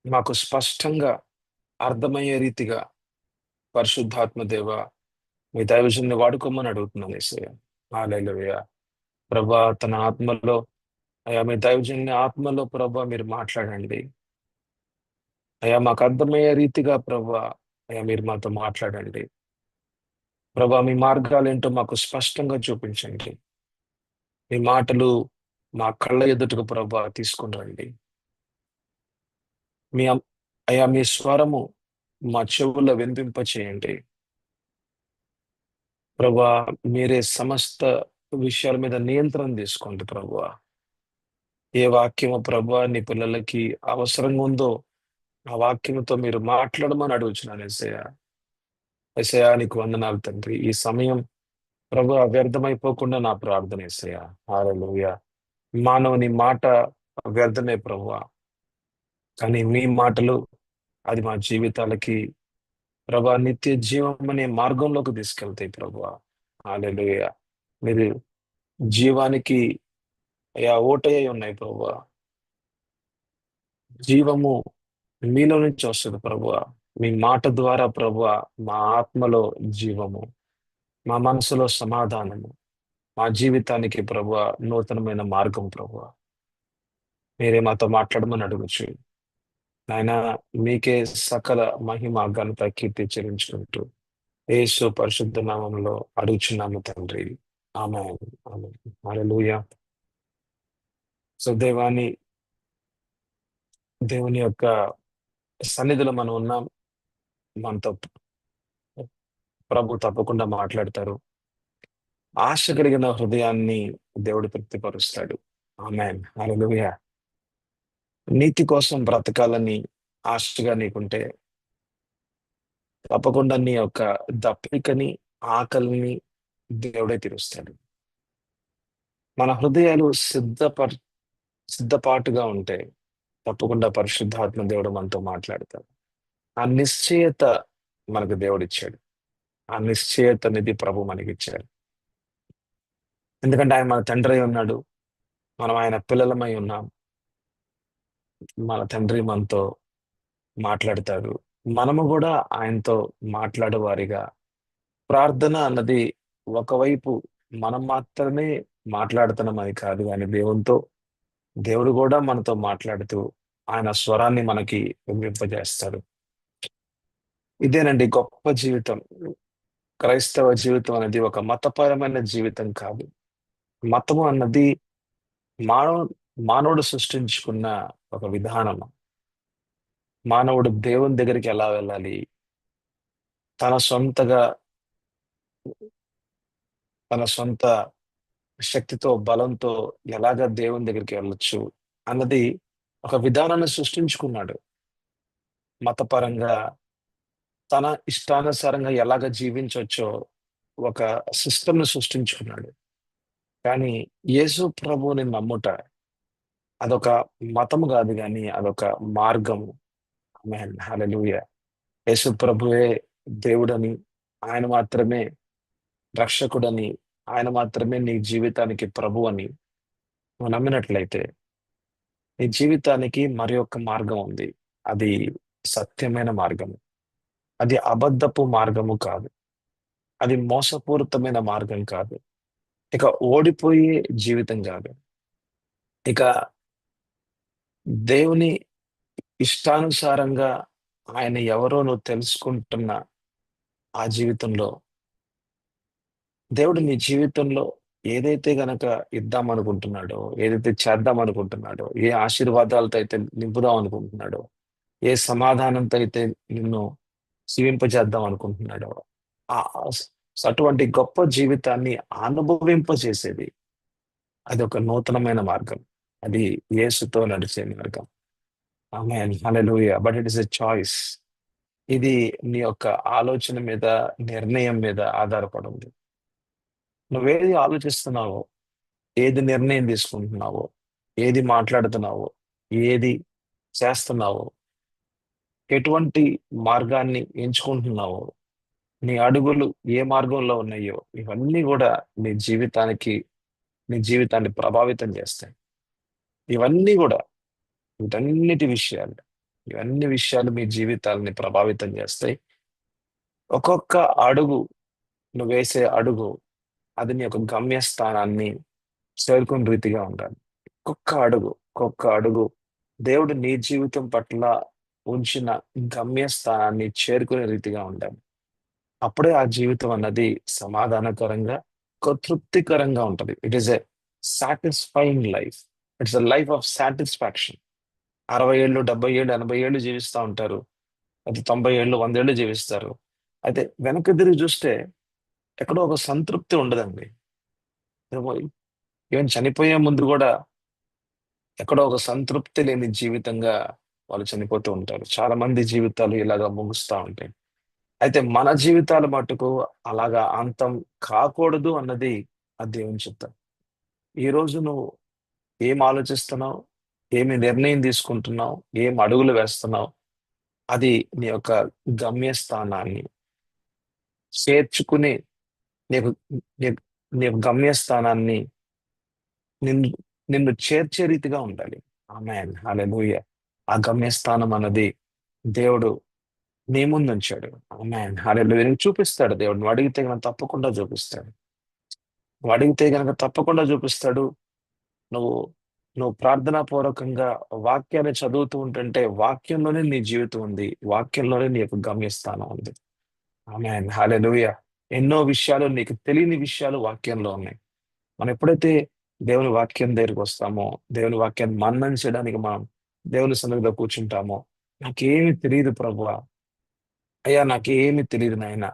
మాకు స్పష్టంగా అర్థమయ్యే రీతిగా పరిశుద్ధాత్మ దేవ మీ దైవజన్ని వాడుకోమని అడుగుతున్నాను యేసయ్య. హల్లెలూయా. ప్రభా తన ఆత్మలో అయ్యా మీ దైవజన్ని ఆత్మలో ప్రభా మీరు మాట్లాడండి. అయ్యా మాకు అర్థమయ్యే రీతిగా ప్రభా అయ్యా మీరు మాతో మాట్లాడండి. ప్రభా మీ మార్గాలేంటో మాకు స్పష్టంగా చూపించండి. మీ మాటలు మా కళ్ళ ఎదుటకు ప్రభా తీసుకొని రండి. మీ అం- అయ్యా మీ స్వరము మా చెవుల్లో వినిపింప చేయండి. ప్రభా మీరే సమస్త విషయాల మీద నియంత్రణ తీసుకోండి ప్రభా. ఏ వాక్యము ప్రభా నీ పిల్లలకి అవసరంగా ఉందో ఆ వాక్యముతో మీరు మాట్లాడమని అడుగుచున్నాను యేసయ్య. యేసయ్య నీకు వందనాలు తండ్రి. ఈ సమయం ప్రభు వ్యర్థమైపోకుండా నా ప్రార్థన యేసయ్య. హల్లెలూయా. మానవుని మాట వ్యర్థమే ప్రభువా, కానీ మీ మాటలు అది మా జీవితాలకి ప్రభా నిత్య జీవం అనే మార్గంలోకి తీసుకెళ్తాయి ప్రభువా. హల్లెలూయా. మీరు జీవానికి అయా ఓటయ్యి ఉన్నాయి ప్రభువా. జీవము మీలో నుంచి వస్తుంది ప్రభువా. మీ మాట ద్వారా ప్రభువా మా ఆత్మలో జీవము, మా మనసులో సమాధానము, మా జీవితానికి ప్రభువా నూతనమైన మార్గం ప్రభువా. మీరే మాతో మాట్లాడమని అడుగుచు నాయన, మీకే సకల మహిమ ఘనత కీర్తి చెల్లించుకుంటూ యేసు పరిశుద్ధ నామంలో అడుగుచున్నాము తండ్రి. ఆమేన్. ఆమేన్. హల్లెలూయా. సో దేవుని యొక్క సన్నిధిలో మనం ఉన్నాం. మనతో ప్రభు తప్పకుండా మాట్లాడతారు. ఆశ కలిగిన హృదయాన్ని దేవుడు తృప్తిపరుస్తాడు. ఆమేన్. హల్లెలూయా. నీతి కోసం బ్రతకాలని ఆశగా నీకుంటే తప్పకుండా నీ యొక్క దప్పికని, ఆకలిని దేవుడే తీరుస్తాడు. మన హృదయాలు సిద్ధపాటుగా ఉంటే తప్పకుండా పరిశుద్ధాత్మ దేవుడు మనతో మాట్లాడతాడు. ఆ నిశ్చయత మనకు దేవుడిచ్చాడు. ఆ నిశ్చయత అనేది ప్రభు మనకిచ్చాడు. ఎందుకంటే ఆయన మన తండ్రి అయి ఉన్నాడు. మనం ఆయన పిల్లలమై ఉన్నాం. మన తండ్రి మనతో మాట్లాడతాడు. మనము కూడా ఆయనతో మాట్లాడే వారిగా, ప్రార్థన అన్నది ఒకవైపు మనం మాత్రమే మాట్లాడుతున్నామని కాదు, కానీ దేవుడు కూడా మనతో మాట్లాడుతూ ఆయన స్వరాన్ని మనకి వింపజేస్తాడు. ఇదేనండి గొప్ప జీవితం. క్రైస్తవ జీవితం అనేది ఒక మతపరమైన జీవితం కాదు. మతము అన్నది మానవ మానవుడు సృష్టించుకున్న ఒక విధానం. మానవుడు దేవుని దగ్గరికి ఎలా వెళ్ళాలి, తన సొంతగా తన సొంత శక్తితో బలంతో ఎలాగ దేవుని దగ్గరికి వెళ్ళొచ్చు అన్నది ఒక విధానాన్ని సృష్టించుకున్నాడు. మతపరంగా తన ఇష్టానుసారంగా ఎలాగ జీవించవచ్చో ఒక సిస్టమ్ ని సృష్టించుకున్నాడు. కానీ యేసు ప్రభువుని నమ్ముట అదొక మతము కాదు, కానీ అదొక మార్గము. ఆమేన్. హల్లెలూయా. యేసు ప్రభువే దేవుడని, ఆయన మాత్రమే రక్షకుడని, ఆయన మాత్రమే నీ జీవితానికి ప్రభు అని నువ్వు నమ్మినట్లయితే నీ జీవితానికి మరి ఒక్క మార్గం ఉంది. అది సత్యమైన మార్గము. అది అబద్ధపు మార్గము కాదు. అది మోసపూరితమైన మార్గం కాదు. ఇక ఓడిపోయే జీవితం కాదు. ఇక దేవుని ఇష్టానుసారంగా ఆయన ఎవరో నువ్వు తెలుసుకుంటున్న ఆ జీవితంలో దేవుడు నీ జీవితంలో ఏదైతే గనక ఇద్దాం అనుకుంటున్నాడో, ఏదైతే చేద్దాం అనుకుంటున్నాడో, ఏ ఆశీర్వాదాలతో అయితే నింపుదాం అనుకుంటున్నాడో, ఏ సమాధానంతో అయితే నిన్ను జీవింపజేద్దాం అనుకుంటున్నాడో, ఆ అటువంటి గొప్ప జీవితాన్ని అనుభవింపజేసేది అది ఒక నూతనమైన మార్గం. అది యేసుతో నడిచే మార్గం. ఆమేన్. హల్లెలూయా. But it is a choice. ఇది నీ యొక్క ఆలోచన మీద, నిర్ణయం మీద ఆధారపడి ఉంది. నువ్వేది ఆలోచిస్తున్నావో, ఏది నిర్ణయం తీసుకుంటున్నావో, ఏది మాట్లాడుతున్నావో, ఏది చేస్తున్నావో, ఎటువంటి మార్గాన్ని ఎంచుకుంటున్నావో, నీ అడుగులు ఏ మార్గంలో ఉన్నాయో, ఇవన్నీ కూడా నీ జీవితానికి నీ జీవితాన్ని ప్రభావితం చేస్తాయి. ఇవన్నీ కూడా వీటన్నిటి విషయాలు ఇవన్నీ విషయాలు మీ జీవితాలని ప్రభావితం చేస్తాయి. ఒక్కొక్క అడుగు, నువ్వు వేసే అడుగు, అది నీ యొక్క గమ్యస్థానాన్ని చేరుకునే రీతిగా ఉండాలి. ఒక్కొక్క అడుగు దేవుడు నీ జీవితం పట్ల ఉంచిన గమ్యస్థానాన్ని చేరుకునే రీతిగా ఉండాలి. అప్పుడే ఆ జీవితం అన్నది సమాధానకరంగా, ఒక తృప్తికరంగా ఉంటది. It is a satisfying life. It's a life of satisfaction. 60 ఏళ్ళు, 70 ఏళ్ళు, 80 ఏళ్ళు జీవిస్తూ ఉంటారు. అది 90 ఏళ్ళు, 100 ఏళ్ళు జీవిస్తారు. అయితే వెనక్కి తిరిగి చూస్తే ఎక్కడో ఒక సంతృప్తి ఉండదండి. ఏమో, ఈవెన్ చనిపోయే ముందు కూడా ఎక్కడో ఒక సంతృప్తి లేని జీవితంగా వాళ్ళు చనిపోతూ ఉంటారు. చాలా మంది జీవితాలు ఇలాగా ముగుస్తా ఉంటాయి. అయితే మన జీవితాల మట్టుకు అలాగా అంతం కాకూడదు అన్నది ఆ దేవుని చిత్తం. ఈ రోజు నువ్వు ఏం ఆలోచిస్తున్నావు, ఏమి నిర్ణయం తీసుకుంటున్నావు, ఏం అడుగులు వేస్తున్నావు, అది నీ యొక్క గమ్యస్థానాన్ని చేర్చుకుని, నీకు నీ నీ యొక్క గమ్యస్థానాన్ని నిన్ను నిన్ను చేర్చే రీతిగా ఉండాలి. ఆమేన్, హల్లెలూయా. ఆ గమ్యస్థానం అన్నది దేవుడు నీ ముందు ఉంచాడు. ఆమేన్, హల్లెలూయా. నీకు చూపిస్తాడు దేవుడు. నువ్వు అడిగితే గనక తప్పకుండా చూపిస్తాడు. నువ్వు అడిగితే గనక తప్పకుండా చూపిస్తాడు. నువ్వు నువ్వు ప్రార్థనా పూర్వకంగా వాక్యాన్ని చదువుతూ ఉంటుంటే వాక్యంలోనే నీ జీవితం ఉంది. వాక్యంలోనే నీ యొక్క గమ్యస్థానం ఉంది. ఆమేన్, హల్లెలూయా. ఎన్నో విషయాలు, నీకు తెలియని విషయాలు వాక్యంలో ఉన్నాయి. మనం ఎప్పుడైతే దేవుని వాక్యం దగ్గరికి వస్తామో, దేవుని వాక్యాన్ని మననం చేయడానికి మనం దేవుని సన్నిధిలో కూర్చుంటామో, నాకేమి తెలియదు ప్రభువా, అయ్యా నాకేమి తెలియదు నాయన,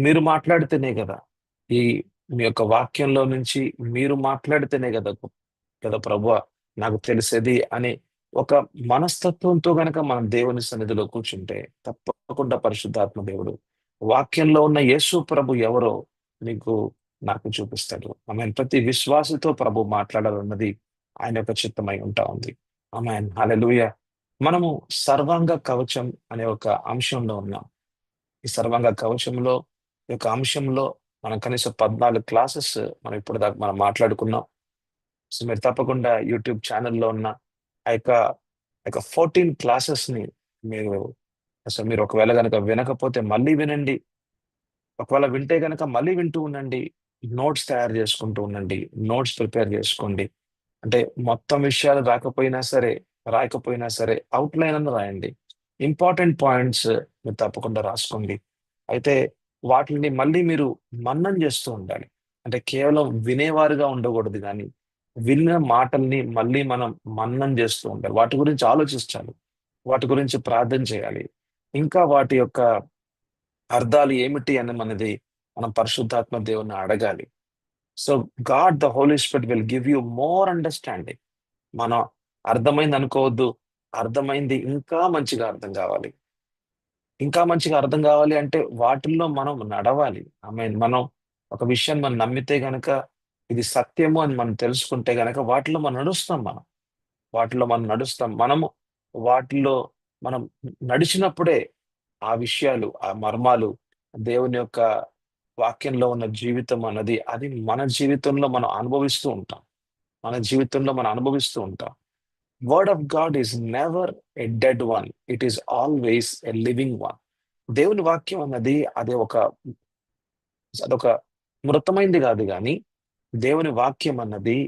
మీరు మాట్లాడితేనే కదా, ఈ మీ యొక్క వాక్యంలో నుంచి మీరు మాట్లాడితేనే కదా కదా ప్రభువా నాకు తెలిసేది అని ఒక మనస్తత్వంతో గనక మనం దేవుని సన్నిధిలో కూర్చుంటే తప్పకుండా పరిశుద్ధాత్మ దేవుడు వాక్యంలో ఉన్న యేసు ప్రభు ఎవరో నీకు, నాకు చూపిస్తాడు. ఆమె ప్రతి విశ్వాసతో ప్రభు మాట్లాడాలన్నది ఆయన యొక్క చిత్తమై ఉంటా ఉంది. ఆమె హల్లెలూయా. మనము సర్వాంగ కవచం అనే ఒక అంశంలో ఉన్నాం. ఈ సర్వాంగ కవచంలో, ఈ యొక్క అంశంలో మనం కనీసం 14 క్లాసెస్ మనం ఇప్పుడు దాకా మనం మాట్లాడుకున్నాం. సో మీరు తప్పకుండా యూట్యూబ్ ఛానల్లో ఉన్న ఆ యొక్క 14 క్లాసెస్ ని మీరు, అసలు మీరు ఒకవేళ గనక వినకపోతే మళ్ళీ వినండి. ఒకవేళ వింటే గనక మళ్ళీ వింటూ ఉండండి. నోట్స్ తయారు చేసుకుంటూ ఉండండి. నోట్స్ ప్రిపేర్ చేసుకోండి. అంటే మొత్తం విషయాలు రాయకపోయినా సరే అవుట్‌లైన్ అన్నా రాయండి. ఇంపార్టెంట్ పాయింట్స్ మీరు తప్పకుండా రాసుకోండి. అయితే వాటిని మళ్ళీ మీరు మననం చేస్తూ ఉండాలి. అంటే కేవలం వినేవారుగా ఉండకూడదు గానీ, విన్న మాటల్ని మళ్ళీ మనం మననం చేస్తూ ఉండాలి. వాటి గురించి ఆలోచించాలి. వాటి గురించి ప్రార్థన చేయాలి. ఇంకా వాటి యొక్క అర్థాలు ఏమిటి అని మనం పరిశుద్ధాత్మ దేవుని అడగాలి. So God the Holy Spirit will give you more understanding. మనం అర్థమైంది అనుకోవద్దు. అర్థమైంది ఇంకా మంచిగా అర్థం కావాలి. ఇంకా మంచిగా అర్థం కావాలి అంటే వాటిల్లో మనం నడవాలి. మనం ఒక విషయాన్ని మనం నమ్మితే గనక ఇది సత్యము అని మనం తెలుసుకుంటే గనక వాటిలో మనం నడుస్తాం మనం. వాటిలో మనం నడుస్తాం. వాటిలో మనం నడిచినప్పుడే ఆ విషయాలు, ఆ మర్మాలు, దేవుని యొక్క వాక్యంలో ఉన్న జీవితం అన్నది అది మన జీవితంలో మనం అనుభవిస్తూ ఉంటాం. మన జీవితంలో మనం అనుభవిస్తూ ఉంటాం. Word of God is never a dead one. It is always a living one. దేవుని వాక్యం అన్నది అదొక మృతమైంది కాదు గాని, దేవుని వాక్యం అన్నది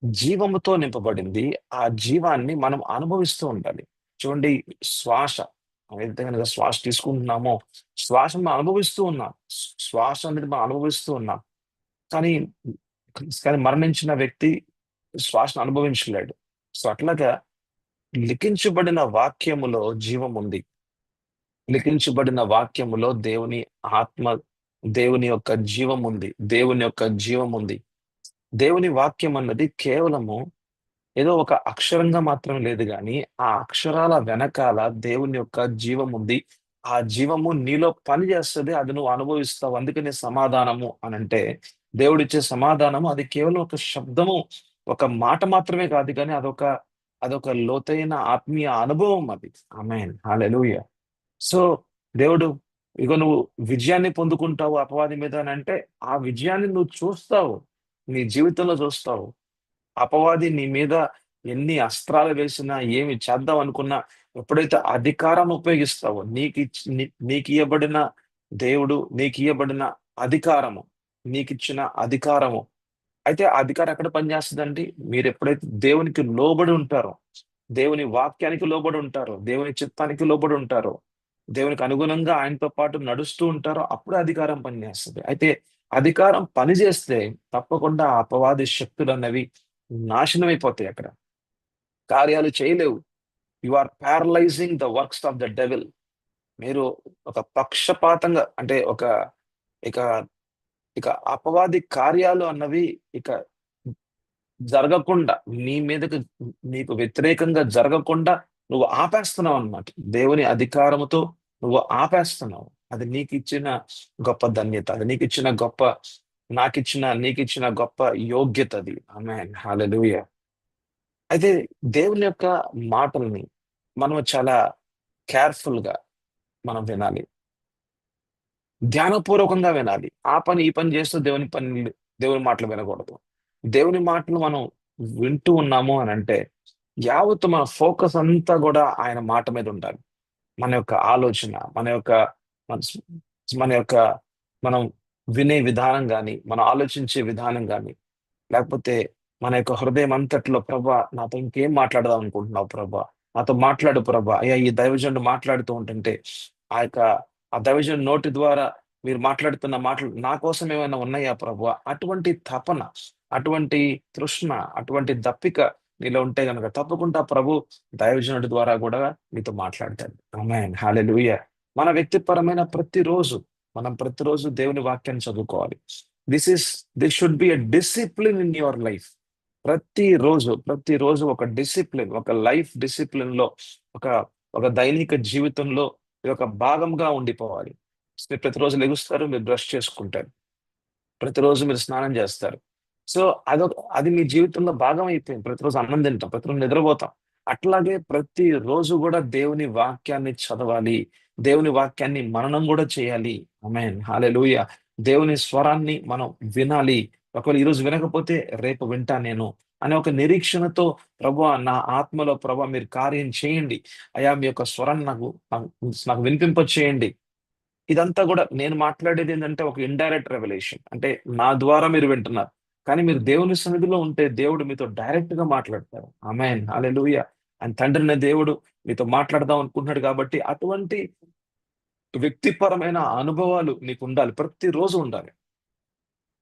జీవముతో నింపబడింది. ఆ జీవాన్ని మనం అనుభవిస్తూ ఉండాలి. చూడండి, శ్వాస, ఏదైతే గనక శ్వాస తీసుకుంటున్నామో, శ్వాసను మనం అనుభవిస్తూ ఉన్నాం. శ్వాస అనేది మనం అనుభవిస్తూ ఉన్నాం. కానీ కానీ మరణించిన వ్యక్తి శ్వాసను అనుభవించలేడు. సో అట్లాగా లిఖించబడిన వాక్యములో జీవం ఉంది. లిఖించబడిన వాక్యములో దేవుని ఆత్మ, దేవుని యొక్క జీవం ఉంది. దేవుని యొక్క జీవం ఉంది. దేవుని వాక్యం అన్నది కేవలము ఏదో ఒక అక్షరంగా మాత్రం లేదు గాని, ఆ అక్షరాల వెనకాల దేవుని యొక్క జీవం ఉంది. ఆ జీవము నీలో పని చేస్తది. అది నువ్వు అనుభవిస్తావు. అందుకనే సమాధానము అనంటే, దేవుడిచ్చే సమాధానము అది కేవలం ఒక శబ్దము, ఒక మాట మాత్రమే కాదు గాని అదొక లోతైన ఆత్మీయ అనుభవం అది. ఆమేన్, హల్లెలూయా. సో దేవుడు, ఇగో నువ్వు విజయాన్ని పొందుకుంటావు అపవాది మీద అనంటే, ఆ విజయాన్ని నువ్వు చూస్తావు. నీ జీవితంలో చూస్తావు. అపవాది నీ మీద ఎన్ని అస్త్రాలు వేసినా, ఏమి చేద్దాం అనుకున్నా, ఎప్పుడైతే అధికారం ఉపయోగిస్తావో, నీకు ఇవ్వబడిన దేవుడు, నీకు ఇవ్వబడిన అధికారము, నీకిచ్చిన అధికారము, అయితే ఆ అధికారం ఎక్కడ పనిచేస్తుందండి? మీరు ఎప్పుడైతే దేవునికి లోబడి ఉంటారో, దేవుని వాక్యానికి లోబడి ఉంటారో, దేవుని చిత్తానికి లోబడి ఉంటారో, దేవునికి అనుగుణంగా ఆయనతో పాటు నడుస్తూ ఉంటారో, అప్పుడే అధికారం పనిచేస్తుంది. అయితే అధికారం పనిచేస్తే తప్పకుండా ఆ అపవాది శక్తులు అన్నవి నాశనం అయిపోతాయి. అక్కడ కార్యాలు చేయలేవు. You are paralysing the works of the devil. మీరు ఒక పక్షపాతంగా, అంటే ఇక ఇక అపవాది కార్యాలు అన్నవి ఇక జరగకుండా, నీ మీదకి, నీకు వ్యతిరేకంగా జరగకుండా నువ్వు ఆపేస్తున్నావు అన్నమాట. దేవుని అధికారముతో నువ్వు ఆపేస్తున్నావు. అది నీకిచ్చిన గొప్ప ధన్యత. అది నీకిచ్చిన గొప్ప యోగ్యత అది. ఆమేన్. హల్లెలూయా. అయితే దేవుని యొక్క మాటల్ని మనం చాలా కేర్ఫుల్ గా మనం వినాలి. ధ్యానపూర్వకంగా వినాలి. ఆ పని, ఈ పని చేస్తూ దేవుని మాటలు వినకూడదు. దేవుని మాటలు మనం వింటూ ఉన్నాము అనంటే, యావత్తు మన ఫోకస్ అంతా కూడా ఆయన మాట మీద ఉండాలి. మన యొక్క ఆలోచన, మన స్- మన యొక్క మనం వినే విధానం గాని, మనం ఆలోచించే విధానం గాని, లేకపోతే మన యొక్క హృదయం అంతట్లో, ప్రభా నాతో ఇంకేం మాట్లాడదాం అనుకుంటున్నావు ప్రభా, నాతో మాట్లాడు ప్రభా, అయ్యా ఈ దైవజనుడు మాట్లాడుతూ ఉంటుంటే, ఆ యొక్క ఆ దైవజనుడి నోటి ద్వారా మీరు మాట్లాడుతున్న మాటలు నా కోసం ఏమైనా ఉన్నాయా ప్రభు, అటువంటి తపన, అటువంటి తృష్ణ, అటువంటి దప్పిక నీలో ఉంటే గనక తప్పకుండా ప్రభు దైవజనుడి ద్వారా కూడా మీతో మాట్లాడతాడు. ఆమేన్. హల్లెలూయా. మన వ్యక్తిపరమైన ప్రతిరోజు దేవుని వాక్యాన్ని చదువుకోవాలి. This this should be a discipline in your life. ప్రతిరోజు ఒక డిసిప్లిన్, ఒక లైఫ్ డిసిప్లిన్ లో, ఒక ఒక దైనిక జీవితంలో ఇది ఒక భాగంగా ఉండిపోవాలి. మీరు ప్రతిరోజు లెగుస్తారు, మీరు బ్రష్ చేసుకుంటారు, ప్రతిరోజు మీరు స్నానం చేస్తారు. సో అది మీ జీవితంలో భాగం అయిపోయింది. ప్రతిరోజు అన్నం తింటాం, ప్రతిరోజు నిద్రపోతాం. అట్లాగే ప్రతిరోజు కూడా దేవుని వాక్యాన్ని చదవాలి. దేవుని వాక్యాన్ని మననం కూడా చేయాలి. ఆమేన్. హల్లెలూయా. దేవుని స్వరాన్ని మనం వినాలి. ఒకవేళ ఈరోజు వినకపోతే రేపు వింటా నేను అనే ఒక నిరీక్షణతో, ప్రభువా నా ఆత్మలో ప్రభా మీరు కార్యం చేయండి. అయ్యా మీ యొక్క స్వరాన్ని నాకు నాకు నాకు వినిపింప చేయండి. ఇదంతా కూడా నేను మాట్లాడేది ఏంటంటే ఒక ఇండైరెక్ట్ రెవల్యూషన్. అంటే నా ద్వారా మీరు వింటున్నారు. కానీ మీరు దేవుని సన్నిధిలో ఉంటే దేవుడు మీతో డైరెక్ట్ గా మాట్లాడతారు. ఆమేన్. హల్లెలూయా. ఆయన తండ్రిన దేవుడు మీతో మాట్లాడదాం అనుకుంటున్నాడు కాబట్టి అటువంటి వ్యక్తిపరమైన అనుభవాలు నీకు ఉండాలి. ప్రతిరోజు ఉండాలి.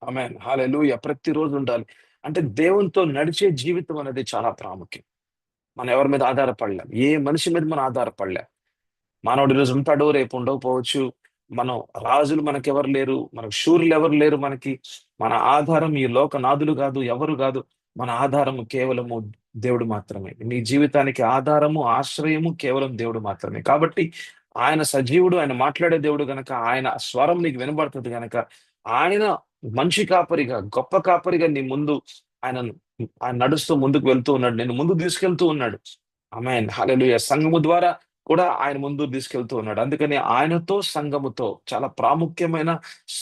ఆమేన్. హల్లెలూయా. ప్రతిరోజు ఉండాలి. అంటే దేవునితో నడిచే జీవితం అనేది చాలా ప్రాముఖ్యం. మనం ఎవరి మీద ఆధారపడలేం. ఏ మనిషి మీద మనం ఆధారపడలేం. మానవుడు ఈరోజు ఉంటాడు, రేపు ఉండకపోవచ్చు. మనం రాజులు మనకెవరు లేరు. మనకు శూరులు ఎవరు లేరు మనకి. మన ఆధారం ఈ లోకనాథులు కాదు, ఎవరు కాదు. మన ఆధారము కేవలము దేవుడు మాత్రమే. నీ జీవితానికి ఆధారము, ఆశ్రయము కేవలం దేవుడు మాత్రమే. కాబట్టి ఆయన సజీవుడు, ఆయన మాట్లాడే దేవుడు గనక, ఆయన స్వరం నీకు వినబడుతుంది గనక, ఆయన మంచి కాపరిగా, గొప్ప కాపరిగా నీ ముందు ఆయన ఆయన నడుస్తూ ముందుకు వెళ్తూ ఉన్నాడు. నేను ముందు తీసుకెళ్తూ ఉన్నాడు. ఆమేన్. హల్లెలూయా. సంఘము ద్వారా కూడా ఆయన ముందు తీసుకెళ్తూ ఉన్నాడు. అందుకని ఆయనతో, సంఘముతో చాలా ప్రాముఖ్యమైన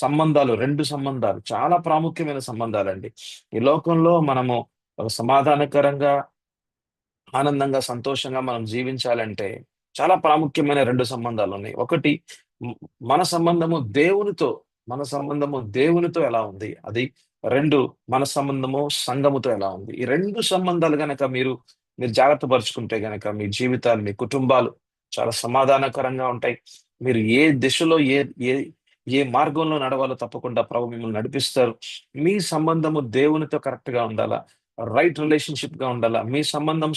సంబంధాలు, 2 సంబంధాలు చాలా ప్రాముఖ్యమైన సంబంధాలండి. ఈ లోకంలో మనము సమాధానకరంగా, ఆనందంగా, సంతోషంగా మనం జీవించాలంటే చాలా ప్రాముఖ్యమైన 2 సంబంధాలున్నాయి. ఒకటి, మ్ మన సంబంధము దేవునితో మన సంబంధము దేవునితో ఎలా ఉంది? అది. 2, మన సంబంధము సంఘముతో ఎలా ఉంది? ఈ 2 సంబంధాలు గనక మీరు జాగ్రత్త పరుచుకుంటే గనక మీ జీవితాలు, మీ కుటుంబాలు చాలా సమాధానకరంగా ఉంటాయి. మీరు ఏ దిశలో, ఏ ఏ ఏ మార్గంలో నడవాలో తప్పకుండా ప్రభు మిమ్మల్ని నడిపిస్తారు. మీ సంబంధము దేవునితో కరెక్ట్‌గా ఉండాలా. రైట్ రిలేషన్‌షిప్ గా ఉండాలా. మీ సంబంధం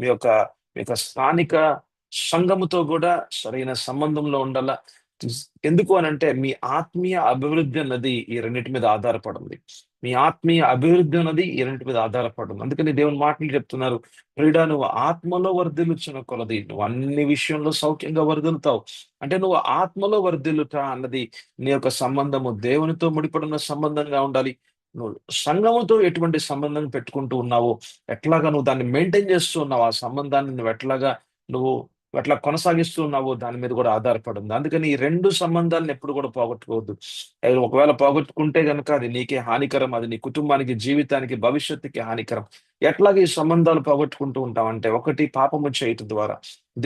మీ యొక్క స్థానిక సంఘముతో గూడా సరైన సంబంధంలో ఉండాలా. ఎందుకు అనంటే మీ ఆత్మీయ అభివృద్ధి అన్నది ఈ రెండిటి మీద ఆధారపడింది. మీ ఆత్మీయ అభివృద్ధి అన్నది ఈ రెండిటి మీద ఆధారపడింది. అందుకని దేవుని మాటలు చెప్తున్నారు. ప్రియుడా నువ్వు ఆత్మలో వర్ధిల్లుచున్న కొలది నువ్వు అన్ని విషయంలో సౌఖ్యంగా వర్ధిల్లుతావు. అంటే నువ్వు ఆత్మలో వర్ధిల్లుట అన్నది నీ యొక్క సంబంధము దేవునితో ముడిపడిన సంబంధంగా ఉండాలి. నువ్వు సంఘముతో ఎటువంటి సంబంధం పెట్టుకుంటూ ఉన్నావో, ఎట్లాగా నువ్వు దాన్ని మెయింటైన్ చేస్తూ ఉన్నావు, ఆ సంబంధాన్ని నువ్వు ఎట్లాగా నువ్వు అట్లా కొనసాగిస్తూ ఉన్నావో దాని మీద కూడా ఆధారపడి ఉంది. అందుకని ఈ 2 సంబంధాలను ఎప్పుడు కూడా పోగొట్టుకోవద్దు. ఒకవేళ పోగొట్టుకుంటే గనుక అది నీకే హానికరం. అది నీ కుటుంబానికి, జీవితానికి, భవిష్యత్తుకి హానికరం. ఎట్లాగ ఈ సంబంధాలు పోగొట్టుకుంటూ ఉంటావంటే, ఒకటి పాపము చేయటం ద్వారా.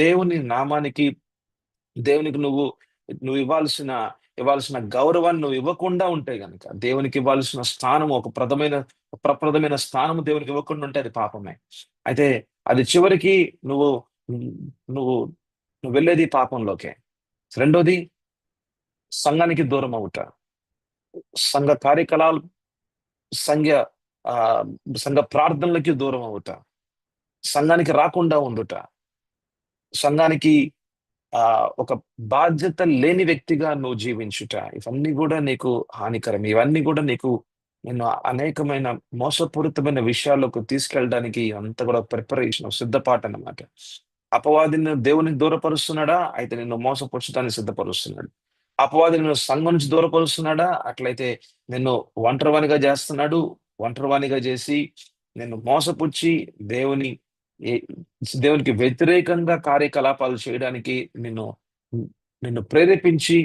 దేవుని నామానికి, దేవునికి నువ్వు ఇవ్వాల్సిన గౌరవాన్ని నువ్వు ఇవ్వకుండా ఉంటే గనక, దేవునికి ఇవ్వాల్సిన స్థానం, ఒక ప్రప్రదమైన స్థానం దేవునికి ఇవ్వకుండా ఉంటే అది పాపమే. అయితే అది చివరికి నువ్వు నువ్వు నువ్వు వెళ్ళేది పాపంలోకే. రెండోది, సంఘానికి దూరం అవుట. సంఘ కార్యకలాలు సంఘ ఆ సంఘ ప్రార్థనలకి దూరం అవుట. సంఘానికి రాకుండా ఉండుట. సంఘానికి ఒక బాధ్యత లేని వ్యక్తిగా నువ్వు జీవించుట. ఇవన్నీ కూడా నీకు హానికరం. ఇవన్నీ కూడా నిన్ను అనేకమైన మోసపూరితమైన విషయాల్లోకి తీసుకెళ్ళడానికి అంతా కూడా ప్రిపరేషన్, సిద్ధపాటన్నమాట. అపవాది నిన్ను దేవునికి దూరపరుస్తున్నాడా? అయితే నిన్ను మోసపరచడానికి సిద్ధపరుస్తున్నాడు. అపవాది నిన్ను సంఘం నుంచి దూరపరుస్తున్నాడా? అట్లయితే నిన్ను ఒంటరివానిగా చేస్తున్నాడు. ఒంటరివానిగా చేసి నిన్ను మోసపుచ్చి దేవుని ఏ దేవునికి వ్యతిరేకంగా కార్యకలాపాలు చేయడానికి నిన్ను నిన్ను ప్రేరేపించి,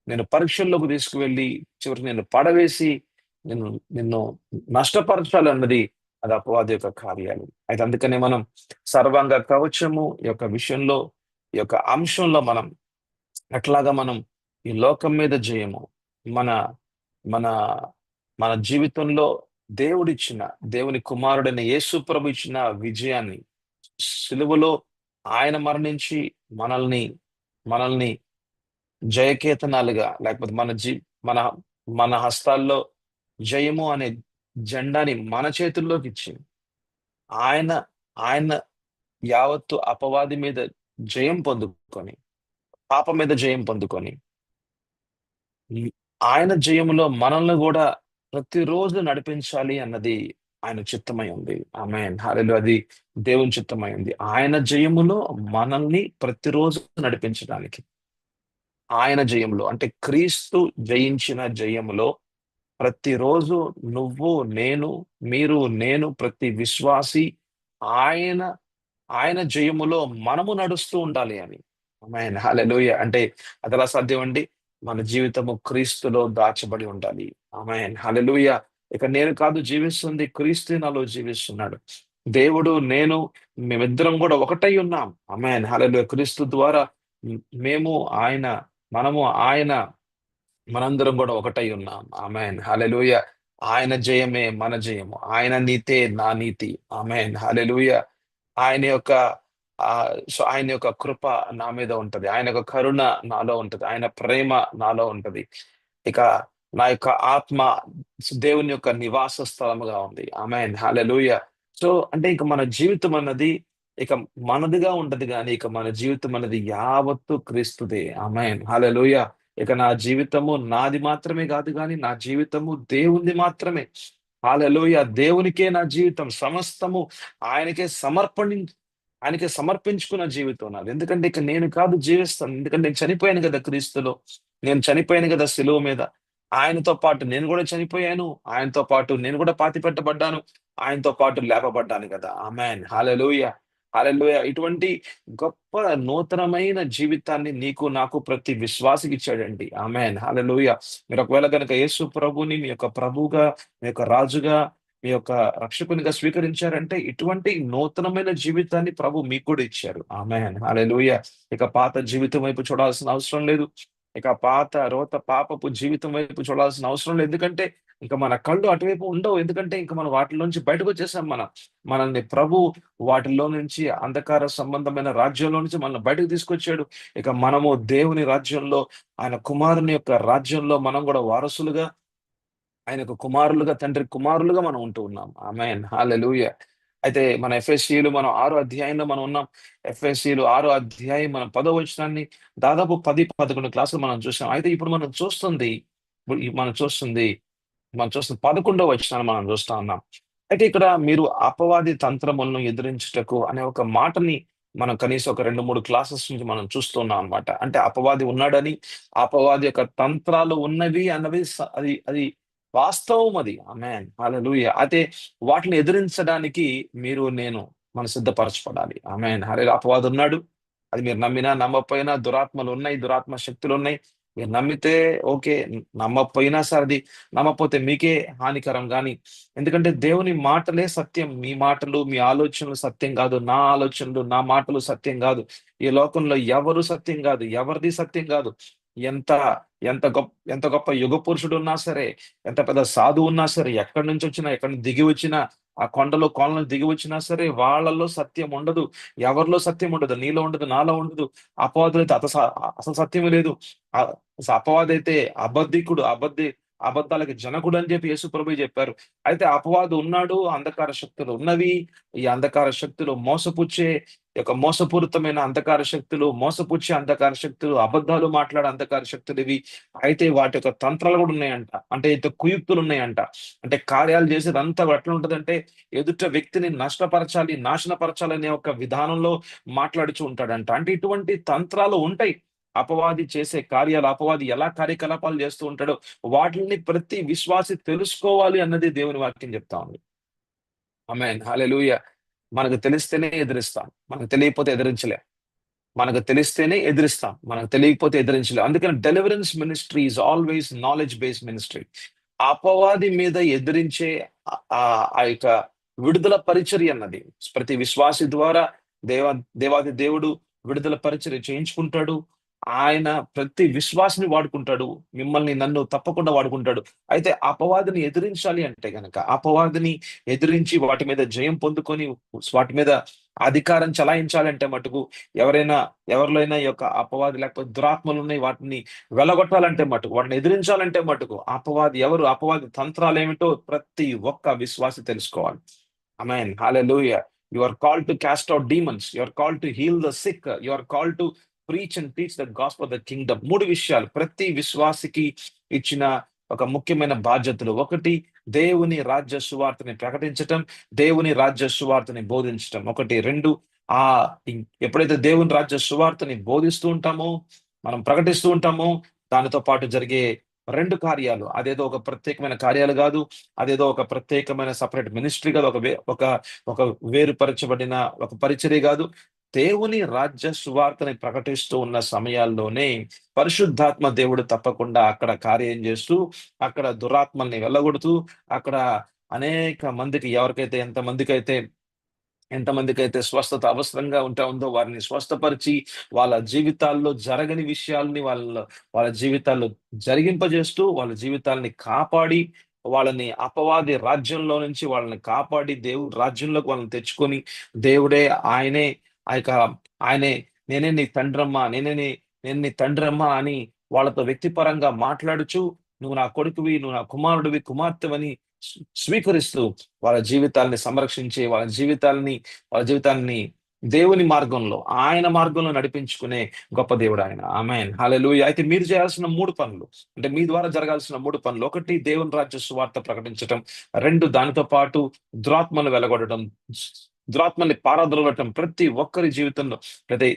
నిన్ను పరీక్షల్లోకి తీసుకువెళ్ళి, చివరికి నిన్ను పడవేసి, నిన్ను నిన్ను నష్టపరచాలన్నది అది అపవాది యొక్క కార్యాలు. అయితే అందుకనే మనం సర్వాంగ కవచము యొక్క విషయంలో, ఈ యొక్క అంశంలో మనం ఎట్లాగా మనం ఈ లోకం మీద జయము, మన మన మన జీవితంలో దేవుడిచ్చిన, దేవుని కుమారుడైన యేసు ప్రభు ఇచ్చిన విజయాన్ని, సిలువలో ఆయన మరణించి మనల్ని మనల్ని జయకేతనాలుగా, లేకపోతే మన మన హస్తాల్లో జయము అనే జెండాని మన చేతుల్లోకి ఇచ్చి, ఆయన ఆయన యావత్తు అపవాది మీద జయం పొందుకొని, పాపం మీద జయం పొందుకొని, ఈ ఆయన జయములో మనల్ని కూడా ప్రతిరోజు నడిపించాలి అన్నది ఆయన చిత్తమై ఉంది. ఆమేన్. హల్లెలూయా. అది దేవుని చిత్తమై ఉంది. ఆయన జయములో మనల్ని ప్రతిరోజు నడిపించడానికి. ఆయన జయంలో అంటే క్రీస్తు జయించిన జయములో ప్రతిరోజు నువ్వు, నేను, మీరు, నేను, ప్రతి విశ్వాసి ఆయన ఆయన జయములో మనము నడుస్తూ ఉండాలి అని. ఆమేన్. హల్లెలూయా. అంటే అదెలా సాధ్యం అండి? మన జీవితము క్రీస్తులో దాచబడి ఉండాలి. ఆమేన్. హల్లెలూయా. ఇక నేను కాదు జీవిస్తుంది, క్రీస్తు నాలో జీవిస్తున్నాడు. దేవుడు, నేను, మేమిద్దరం కూడా ఒకటై ఉన్నాం. ఆమేన్. హల్లెలూయా. క్రీస్తు ద్వారా మేము ఆయన మనము ఆయన మనందరం కూడా ఒకటై ఉన్నాం. ఆమేన్. హల్లెలూయా. ఆయన జయమే మన జయము. ఆయన నీతే నా నీతి. ఆమేన్. హల్లెలూయా. ఆయన యొక్క ఆయన యొక్క కృప నా మీద ఉంటది. ఆయన యొక్క కరుణ నాలో ఉంటది. ఆయన ప్రేమ నాలో ఉంటది. ఇక నా యొక్క ఆత్మ దేవుని యొక్క నివాస స్థలముగా ఉంది. ఆమేన్. హల్లెలూయా. సో, అంటే ఇక మన జీవితం అన్నది ఇక మనదిగా ఉండదు గానీ, ఇక మన జీవితం అన్నది యావత్తు క్రీస్తుదే. ఆమేన్. హల్లెలూయా. ఇక నా జీవితము నాది మాత్రమే గాదు గానీ, నా జీవితము దేవునిది మాత్రమే. హల్లెలూయా. దేవునికే నా జీవితం. సమస్తము ఆయనకే సమర్పణి ఆయనకి సమర్పించుకున్న జీవితం నాది. ఎందుకంటే ఇక నేను కాదు జీవిస్తాను. ఎందుకంటే నేను చనిపోయాను గదా క్రీస్తులో. నేను చనిపోయాను గదా సిలువ మీద. ఆయనతో పాటు నేను గూడా చనిపోయాను. ఆయనతో పాటు నేను గూడా పాతిపెట్టబడ్డాను. ఆయనతో పాటు లేపబడ్డాను గదా! ఆమేన్. హల్లెలూయా. హల్లెలూయా. ఇటువంటి గొప్ప నూతనమైన జీవితాన్ని నీకు, నాకు, ప్రతి విశ్వాసికి ఇచ్చాడండి. ఆమేన్. హల్లెలూయా. మీరు ఒకవేళ గనక యేసు ప్రభుని మీ యొక్క ప్రభువుగా, మీ యొక్క రాజుగా, మీ యొక్క రక్షకునిగా స్వీకరించారంటే ఇటువంటి నూతనమైన జీవితాన్ని ప్రభు మీకు కూడా ఇచ్చారు. ఆమేన్. హల్లెలూయా. ఇక పాత జీవితం వైపు చూడాల్సిన అవసరం లేదు. ఇక పాత పాపపు జీవితం వైపు చూడాల్సిన అవసరం లేదు. ఎందుకంటే ఇక మన కళ్ళు అటువైపు ఉండవు. ఎందుకంటే ఇంక మనం వాటిలోంచి బయటకొచ్చేసాం మనం. మనల్ని ప్రభు వాటిలో నుంచి, అంధకార సంబంధమైన రాజ్యంలో నుంచి మనల్ని బయటకు తీసుకొచ్చాడు. ఇక మనము దేవుని రాజ్యంలో, ఆయన కుమారుని యొక్క రాజ్యంలో మనం కూడా వారసులుగా, ఆయనకు కుమారులుగా, తండ్రి కుమారులుగా మనం ఉంటూ ఉన్నాం. ఆమేన్. హల్లెలూయా. అయితే మన ఎఫెసీయులు మనం 6 అధ్యాయంలో మనం ఉన్నాం. ఎఫెసీయులు 6 అధ్యాయం మనం 10వ వచనాన్ని దాదాపు 10, 11 క్లాసులు మనం చూసాం. అయితే ఇప్పుడు మనం చూస్తుంది మనం చూస్తున్న 11వ వచనాన్ని మనం చూస్తా ఉన్నాం. అయితే ఇక్కడ మీరు అపవాది తంత్రములను ఎదిరించుటకు అనే ఒక మాటని మనం కనీసం ఒక 2, 3 క్లాసెస్ నుంచి మనం చూస్తున్నాం అన్నమాట. అంటే అపవాది ఉన్నాడని, అపవాది యొక్క తంత్రాలు ఉన్నవి అన్నవి అది అది వాస్తవం అది. ఆమేన్. హల్లెలూయా. అయితే వాటిని ఎదిరించడానికి మీరు, నేను మనం సిద్ధపరచబడాలి. ఆమేన్. అపవాది ఉన్నాడు. అది మీరు నమ్మినా నమ్మకపోయినా దురాత్మలు ఉన్నాయి, దురాత్మ శక్తులు ఉన్నాయి. మీరు నమ్మితే ఓకే, నమ్మకపోయినా సరే, అది నమ్మకపోతే మీకే హానికరం. కానీ ఎందుకంటే దేవుని మాటలే సత్యం. మీ మాటలు, మీ ఆలోచనలు సత్యం కాదు. నా ఆలోచనలు, నా మాటలు సత్యం కాదు. ఈ లోకంలో ఎవరు సత్యం కాదు, ఎవరిది సత్యం కాదు. ఎంత ఎంత గొప్ప యుగ పురుషుడు ఉన్నా సరే, ఎంత పెద్ద సాధువు ఉన్నా సరే, ఎక్కడి నుంచి వచ్చినా, ఎక్కడి నుంచి దిగి వచ్చినా, ఆ కొండలో కోనలో దిగి వచ్చినా సరే, వాళ్ళలో సత్యం ఉండదు. ఎవరిలో సత్యం ఉండదు. నీలో ఉండదు, నాలో ఉండదు. అపవాదులైతే అసలు సత్యమే లేదు. ఆ అపవాదైతే అబద్ధికుడు, అబద్ధాలకి జనకుడు అని చెప్పి యేసు ప్రభు చెప్పారు. అయితే అపవాదు ఉన్నాడు, అంధకార శక్తులు ఉన్నవి. ఈ అంధకార శక్తులు మోసపుచ్చే మోసపూరితమైన అంధకార శక్తులు, మోసపుచ్చే అంధకార శక్తులు, అబద్ధాలు మాట్లాడే అంధకార శక్తులు ఇవి. అయితే వాటి యొక్క తంత్రాలు కూడా ఉన్నాయంట. అంటే ఇంత కుయుక్తులు ఉన్నాయంట. అంటే కార్యాలు చేసేదంతా ఎట్లా ఉంటదంటే, ఎదుట వ్యక్తిని నష్టపరచాలి, నాశనపరచాలి అనే ఒక విధానంలో మాట్లాడుచూ ఉంటాడంట. అంటే ఇటువంటి తంత్రాలు ఉంటాయి. అపవాది చేసే కార్యాలు, అపవాది ఎలా కార్యకలాపాలు చేస్తూ ఉంటాడో వాటిని ప్రతి విశ్వాసి తెలుసుకోవాలి అన్నది దేవుని వాక్యం చెప్తా ఉంది. ఆమేన్, హల్లెలూయా. మనకు తెలిస్తేనే ఎదిరిస్తాం, మనకు తెలియకపోతే ఎదిరించలేం. మనకు తెలిస్తేనే ఎదిరిస్తాం, మనకు తెలియకపోతే ఎదిరించలేం. అందుకని deliverance ministry is always knowledge based ministry. అపవాది మీద ఎదిరించే ఆ యొక్క విడుదల పరిచర్య అన్నది ప్రతి విశ్వాసి ద్వారా దేవా దేవాది దేవుడు విడుదల పరిచర్య చేయించుకుంటాడు. ఆయన ప్రతి విశ్వాసిని వాడుకుంటాడు. మిమ్మల్ని, నన్ను తప్పకుండా వాడుకుంటాడు. అయితే అపవాదిని ఎదిరించాలి అంటే గనక, అపవాదిని ఎదిరించి వాటి మీద జయం పొందుకొని వాటి మీద అధికారం చలాయించాలంటే మటుకు, ఎవరిలో అయినా ఈ యొక్క అపవాది లేకపోతే దురాత్మలు ఉన్నాయి, వాటిని వెళ్ళగొట్టాలంటే మటుకు, వాటిని ఎదిరించాలంటే మటుకు, అపవాది తంత్రాలు ఏమిటో ప్రతి ఒక్క విశ్వాసి తెలుసుకోవాలి. ఆమేన్, హల్లెలూయా. You are called to cast out demons, you are called to heal the sick, you are called to preach and teach the gospel of the kingdom. 3 విషయాలు ప్రతి విశ్వాసికి ఇచ్చిన ఒక ముఖ్యమైన బాధ్యతలు. ఒకటి, దేవుని రాజ్య సువార్తని ప్రకటించటం, దేవుని రాజ్య సువార్తని బోధించటం. 1, 2 ఆ ఎప్పుడైతే దేవుని రాజ్య సువార్తని బోధిస్తూ ఉంటామో, మనం ప్రకటిస్తూ ఉంటామో, దానితో పాటు జరిగే 2 కార్యాలు. అదేదో ఒక ప్రత్యేకమైన కార్యాలు కాదు, అదేదో ఒక ప్రత్యేకమైన సపరేట్ మినిస్ట్రీ కాదు, ఒక ఒక వేరుపరచబడిన ఒక పరిచర్య కాదు. దేవుని రాజ్య సువార్తని ప్రకటిస్తూ ఉన్న సమయాల్లోనే పరిశుద్ధాత్మ దేవుడు తప్పకుండా అక్కడ కార్యం చేస్తూ, అక్కడ దురాత్మల్ని వెళ్ళగొడుతూ, అక్కడ అనేక మందికి, ఎంతమందికైతే స్వస్థత అవసరంగా ఉందో వారిని స్వస్థపరిచి, వాళ్ళ జీవితాల్లో జరగని విషయాల్ని వాళ్ళ జీవితాల్లో జరిగింపజేస్తూ, వాళ్ళ జీవితాల్ని కాపాడి, వాళ్ళని అపవాది రాజ్యంలో నుంచి వాళ్ళని కాపాడి, దేవుడి రాజ్యంలోకి వాళ్ళని తెచ్చుకొని, దేవుడే, ఆయనే ఆ యొక్క ఆయనే నేనే నీ తండ్రమ్మా, నేను నీ తండ్రమ్మా అని వాళ్ళతో వ్యక్తిపరంగా మాట్లాడుచు, నువ్వు నా కొడుకువి, నువ్వు నా కుమారుడివి, కుమార్తెవని స్వీకరిస్తూ వాళ్ళ జీవితాల్ని సంరక్షించి, వాళ్ళ జీవితాల్ని దేవుని మార్గంలో, ఆయన మార్గంలో నడిపించుకునే గొప్ప దేవుడు ఆయన. ఆమేన్, హల్లెలూయా. అయితే మీరు చేయాల్సిన 3 పనులు, అంటే మీ ద్వారా జరగాల్సిన 3 పనులు. 1, దేవుని రాజ్య సువార్త ప్రకటించటం. 2, దానితో పాటు దురాత్మను వెలగొట్టడం, దురాత్మల్ని పారద్రోలటం. ప్రతి ఒక్కరి జీవితంలో, ప్రతి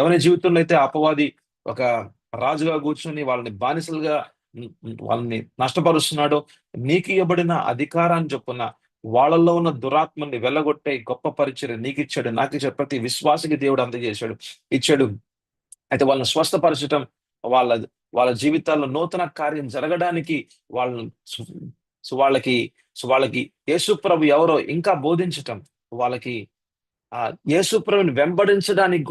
ఎవరి జీవితంలో అయితే అపవాది ఒక రాజుగా కూర్చొని వాళ్ళని బానిసలుగా వాళ్ళని నష్టపరుస్తున్నాడో, నీకు ఇవ్వబడిన అధికారాన్ని చొప్పున వాళ్ళల్లో ఉన్న దురాత్మని వెళ్ళగొట్టే గొప్ప పరిచర్య నీకిచ్చాడు, నాకిచ్చాడు. ప్రతి విశ్వాసికి దేవుడు అందజేశాడు, ఇచ్చాడు. అయితే వాళ్ళని స్వస్థపరచటం, వాళ్ళ వాళ్ళ జీవితాల్లో నూతన కార్యం జరగడానికి వాళ్ళని సు సో వాళ్ళకి వాళ్ళకి యేసు ప్రభు ఎవరో ఇంకా బోధించటం, వాళ్ళకి యేసుప్రభుని వెంబడించడానికి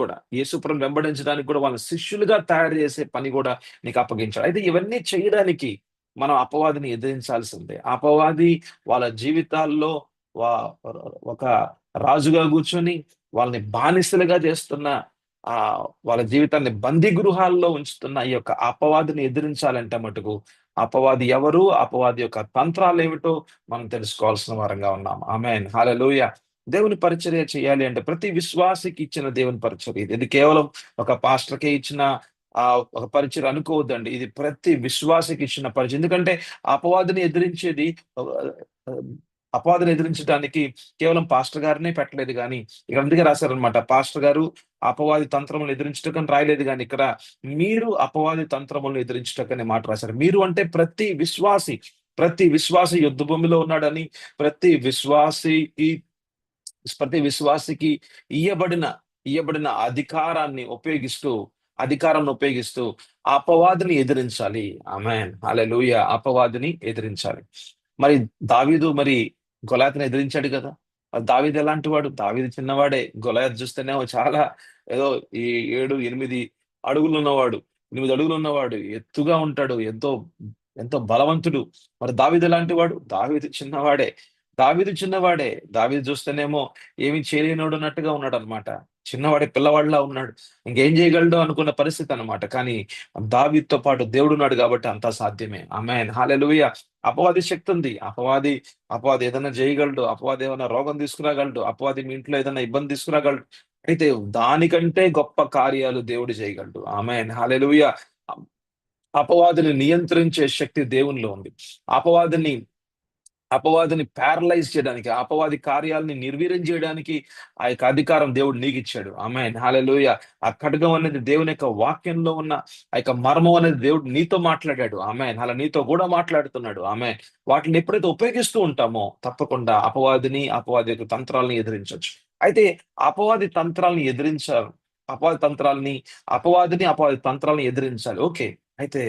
కూడా వాళ్ళని శిష్యులుగా తయారు చేసే పని కూడా నీకు అప్పగించాడు. అయితే ఇవన్నీ చేయడానికి మనం అపవాదిని ఎదిరించాల్సిందే. అపవాది వాళ్ళ జీవితాల్లో వా ఒక రాజుగా కూర్చొని వాళ్ళని బానిసలుగా చేస్తున్న, వాళ్ళ జీవితాన్ని బందీ గృహాల్లో ఉంచుతున్న ఈ యొక్క అపవాదిని ఎదిరించాలంటే మటుకు, అపవాది ఎవరు, అపవాది యొక్క తంత్రాలు ఏమిటో మనం తెలుసుకోవాల్సిన వారంగా ఉన్నాం. ఆమేన్, హల్లెలూయా. దేవుని పరిచర్య చేయాలి అంటే ప్రతి విశ్వాసికి ఇచ్చిన దేవుని పరిచర్య ఇది. ఇది కేవలం ఒక పాస్టర్‌కే ఇచ్చిన ఒక పరిచర్య అనుకోవద్దండి. ఇది ప్రతి విశ్వాసికి ఇచ్చిన పరిచర్య. ఎందుకంటే అపవాదిని ఎదిరించేది ఆహ్, ఆహ్, అపవాదిని ఎదిరించడానికి కేవలం పాస్టర్ గారినే పెట్టలేదు గానీ, ఇక్కడ అందుకే రాశారనమాట. పాస్టర్ గారు అపవాది తంత్రములను ఎదిరించుటకని రాయలేదు గానీ, ఇక్కడ మీరు అపవాది తంత్రములను ఎదిరించుటకని మాట రాశారు. మీరు అంటే ప్రతి విశ్వాసి యుద్ధ భూమిలో ఉన్నాడని, ప్రతి విశ్వాసికి ప్రతి విశ్వాసికి ఇయ్యబడిన ఇయ్యబడిన అధికారాన్ని ఉపయోగిస్తూ అపవాదిని ఎదిరించాలి. ఆమేన్. హల్లెలూయా. అపవాదిని ఎదిరించాలి. మరి దావీదు గొలియాతుని ఎదిరించాడు కదా! దావీదు ఎలాంటి వాడు? దావీదు చిన్నవాడే. గొలియాతు చూస్తేనేమో చాలా ఏదో ఈ 7, 8 అడుగులున్నవాడు. 8 అడుగులున్నవాడు. ఎత్తుగా ఉంటాడు. ఎంతో ఎంతో బలవంతుడు. మరి దావీదు ఎలాంటి వాడు? దావీదు చిన్నవాడే. దావీదు చూస్తేనేమో ఏమి చేయలేనోడు అన్నట్టుగా ఉన్నాడన్నమాట. చిన్నవాడే, పిల్లవాడిలా ఉన్నాడు. ఇంకేం చేయగలడు అనుకున్న పరిస్థితి అన్నమాట. కానీ దావీదుతో పాటు దేవుడున్నాడు కాబట్టి అంతా సాధ్యమే. ఆమేన్. హల్లెలూయా. అపవాది శక్తి ఉంది. అపవాది ఏదైనా చేయగలడు. అపవాది ఏమైనా రోగం తీసుకురాగలడు. అపవాది మీ ఇంట్లో ఏదైనా ఇబ్బంది తీసుకురాగలడు. అయితే దానికంటే గొప్ప కార్యాలు దేవుడు చేయగలడు. ఆమేన్. హల్లెలూయా. అపవాదిని నియంత్రించే శక్తి దేవునిలో ఉంది. అపవాదిని అపవాదిని ప్యారలైజ్ చేయడానికి, అపవాది కార్యాలని నిర్వీర్యం చేయడానికి ఆ యొక్క అధికారం దేవుడు నీకిచ్చాడు. ఆమేన్. హల్లెలూయా. ఆ ఖడ్గం అనేది దేవుని యొక్క వాక్యంలో ఉన్న ఆ యొక్క మర్మం అనేది దేవుడు నీతో మాట్లాడాడు. ఆమేన్. అలా నీతో కూడా మాట్లాడుతున్నాడు. ఆమేన్. వాటిని ఎప్పుడైతే ఉపయోగిస్తూ ఉంటామో తప్పకుండా అపవాది యొక్క తంత్రాలను ఎదిరించొచ్చు. అయితే అపవాది తంత్రాలను ఎదిరించాలి. అపవాది తంత్రాలని, అపవాది తంత్రాలను ఎదిరించాలి. ఓకే. అయితే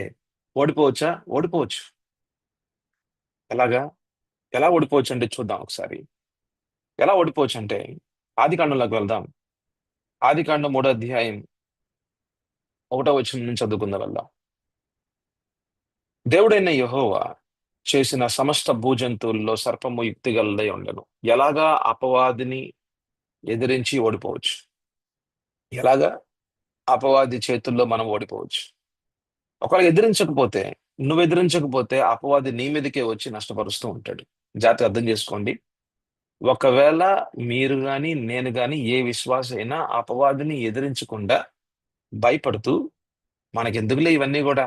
ఓడిపోవచ్చా? ఓడిపోవచ్చు. ఎలాగా? ఎలా ఓడిపోవచ్చంటే చూద్దాం ఒకసారి. ఎలా ఓడిపోవచ్చంటే ఆదికాండంలోకి వెళ్దాం. ఆదికాండం 3 అధ్యాయం 1 వచనం నుంచి చదువుకుందాం వెళ్దాం. దేవుడైన యెహోవా చేసిన సమస్త భూజంతువుల్లో సర్పము యుక్తిగలదై ఉండెను. ఎలాగా అపవాదిని ఎదిరించి ఓడిపోవచ్చు? ఎలాగా అపవాది చేతుల్లో మనం ఓడిపోవచ్చు? ఒకవేళ నువ్వు ఎదిరించకపోతే అపవాది నీ మీదకే వచ్చి నష్టపరుస్తూ ఉంటాడు. జాగ్రత్తగా అర్థం చేసుకోండి. ఒకవేళ మీరు గాని, నేను గాని ఏ విశ్వాసి అయినా అపవాదిని ఎదిరించకుండా భయపడుతూ, మనకెందుకులే ఇవన్నీ గూడా,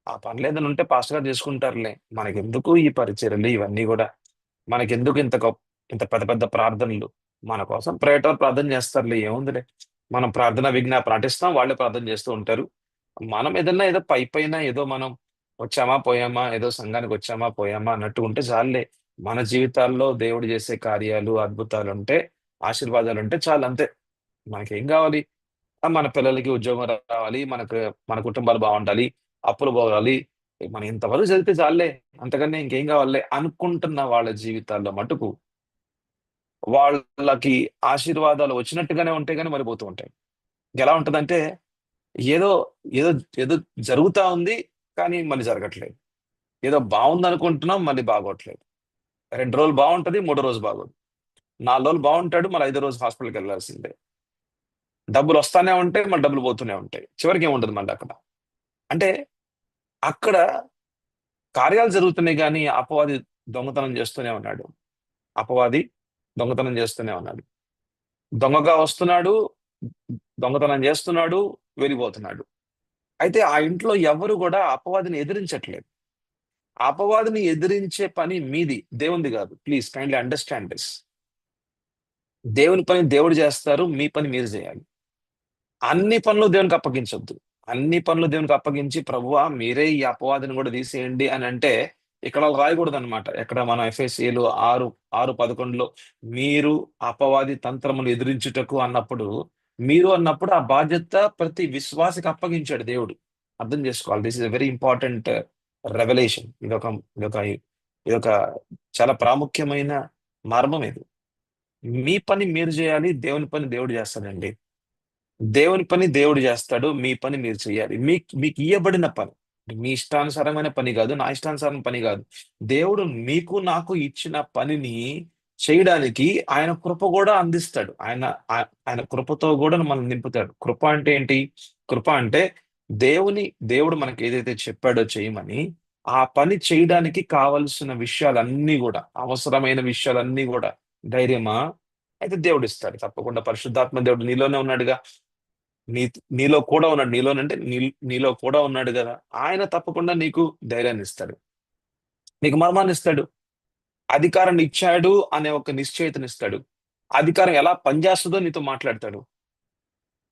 ఆ పనులేదైనా ఉంటే పాస్టర్ గారు చేసుకుంటారులే. మనకెందుకు ఈ పరిచర్యలు ఇవన్నీ గూడా, మనకెందుకు ఇంత పెద్ద పెద్ద ప్రార్థనలు, మన కోసం ప్రేయర్ ప్రార్థన చేస్తారులే ఏముందిలే. మనం ప్రార్థన విజ్ఞాపన నటిస్తాం, వాళ్ళే ప్రార్థన చేస్తూ ఉంటారు. మనం ఏదో పైపైన ఏదో మనం వచ్చామా, పోయామా, ఏదో సంఘానికి వచ్చామా, పోయామా అన్నట్టు ఉంటే చాలులే. మన జీవితాల్లో దేవుడు చేసే కార్యాలు, అద్భుతాలుంటే, ఆశీర్వాదాలుంటే చాలంతే. మనకేం గావాలి? మన పిల్లలకి ఉద్యోగం రావాలి, మన కుటుంబాలు బావుండాలి, అప్పులు పోగాలి. మనం ఇంతవరకు చదివితే చాలులే, అంతకన్నా ఇంకేం గావాలిలే అనుకుంటున్న వాళ్ళ జీవితాల్లో మటుకు, వాళ్ళకి ఆశీర్వాదాలు వచ్చినట్టుగానే ఉంటాయి గానీ మరిపోతూ ఉంటాయి. ఎలా ఉంటదంటే ఏదో, ఏదో, ఏదో జరుగుతా ఉంది. కానీ మళ్ళీ జరగట్లేదు. ఏదో బావుందనుకుంటున్నాం. మళ్ళీ బాగోట్లేదు. 2 రోజులు బావుంటది. మూడో రోజు బాగోదు. 4 రోజులు బావుంటాడు. మళ్ళీ ఐదో రోజు హాస్పిటల్‌కెళ్ళాల్సిందే. డబ్బులొస్తానే ఉంటాయి. మళ్ళీ డబ్బులు పోతూనే ఉంటాయి. చివరికేముండదు మళ్ళక్కడ. అంటే అక్కడ కార్యాలు జరుగుతున్నాయి గానీ, అపవాది దొంగతనం చేస్తూనే ఉన్నాడు. అపవాది దొంగతనం చేస్తూనే ఉన్నాడు. దొంగగా వస్తున్నాడు. దొంగతనం చేస్తున్నాడు. వెళ్ళిపోతున్నాడు. అయితే ఆ ఇంట్లో ఎవ్వరు గూడా అపవాదిని ఎదిరించట్లేదు. అపవాదిని ఎదిరించే పని మీది. దేవునిది గాదు. Please kindly understand this. దేవుని పని దేవుడు జేస్తారు. మీ పని మీరు జేయాలి. అన్ని పనులు దేవునికి అప్పగించొద్దు. అన్ని పనులు దేవునికి అప్పగించి, ప్రభువా మీరే ఈ అపవాదిని గూడా తీసేయండి అనంటే, ఇక్కడ అలా రాయకూడదనమాట. ఎక్కడ మనం ఎఫెసీయులు 6:11లో మీరు అపవాది తంత్రములు ఎదిరించుటకు అన్నప్పుడు, అన్నప్పుడు ఆ బాధ్యత ప్రతి విశ్వాసికి అప్పగించాడు దేవుడు. అర్థం జేసుకోవాలి. This is a very important revolution. ఇదొక ఇదొక చాలా ప్రాముఖ్యమైన మర్మం ఇది. మీ పని మీరు జేయాలి. దేవుని పని దేవుడు జేస్తాడండి. దేవుని పని దేవుడు జేస్తాడు. మీ పని మీరు చెయ్యాలి. మీకియ్యబడిన పని. మీ ఇష్టానుసారమైన పని గాదు. నా ఇష్టానుసారం పని గాదు. దేవుడు మీకు, నాకు ఇచ్చిన పనిని చేయడానికి ఆయన కృప గూడా అందిస్తాడు. ఆయన కృపతో గూడా మనల్ని నింపుతాడు. కృప అంటే ఏంటి? కృప అంటే దేవుడు మనకేదైతే చెప్పాడో చేయమని, ఆ పని చేయడానికి కావలసిన విషయాలన్నీ గూడా, అవసరమైన విషయాలన్నీ గూడా ధైర్యమా? అయితే దేవుడిస్తాడు. తప్పకుండా పరిశుద్ధాత్మ దేవుడు నీలోనే ఉన్నాడుగా. నీ నీలో కూడా ఉన్నాడు. నీలోనంటే నీలో కూడా ఉన్నాడు గదా! ఆయన తప్పకుండా నీకు ధైర్యాన్నిస్తాడు. నీకు మర్మాన్నిస్తాడు. అధికారాన్ని ఇచ్చాడు అనే ఒక నిశ్చయితనిస్తాడు. అధికారం ఎలా పనిచేస్తదో నీతో మాట్లాడతాడు.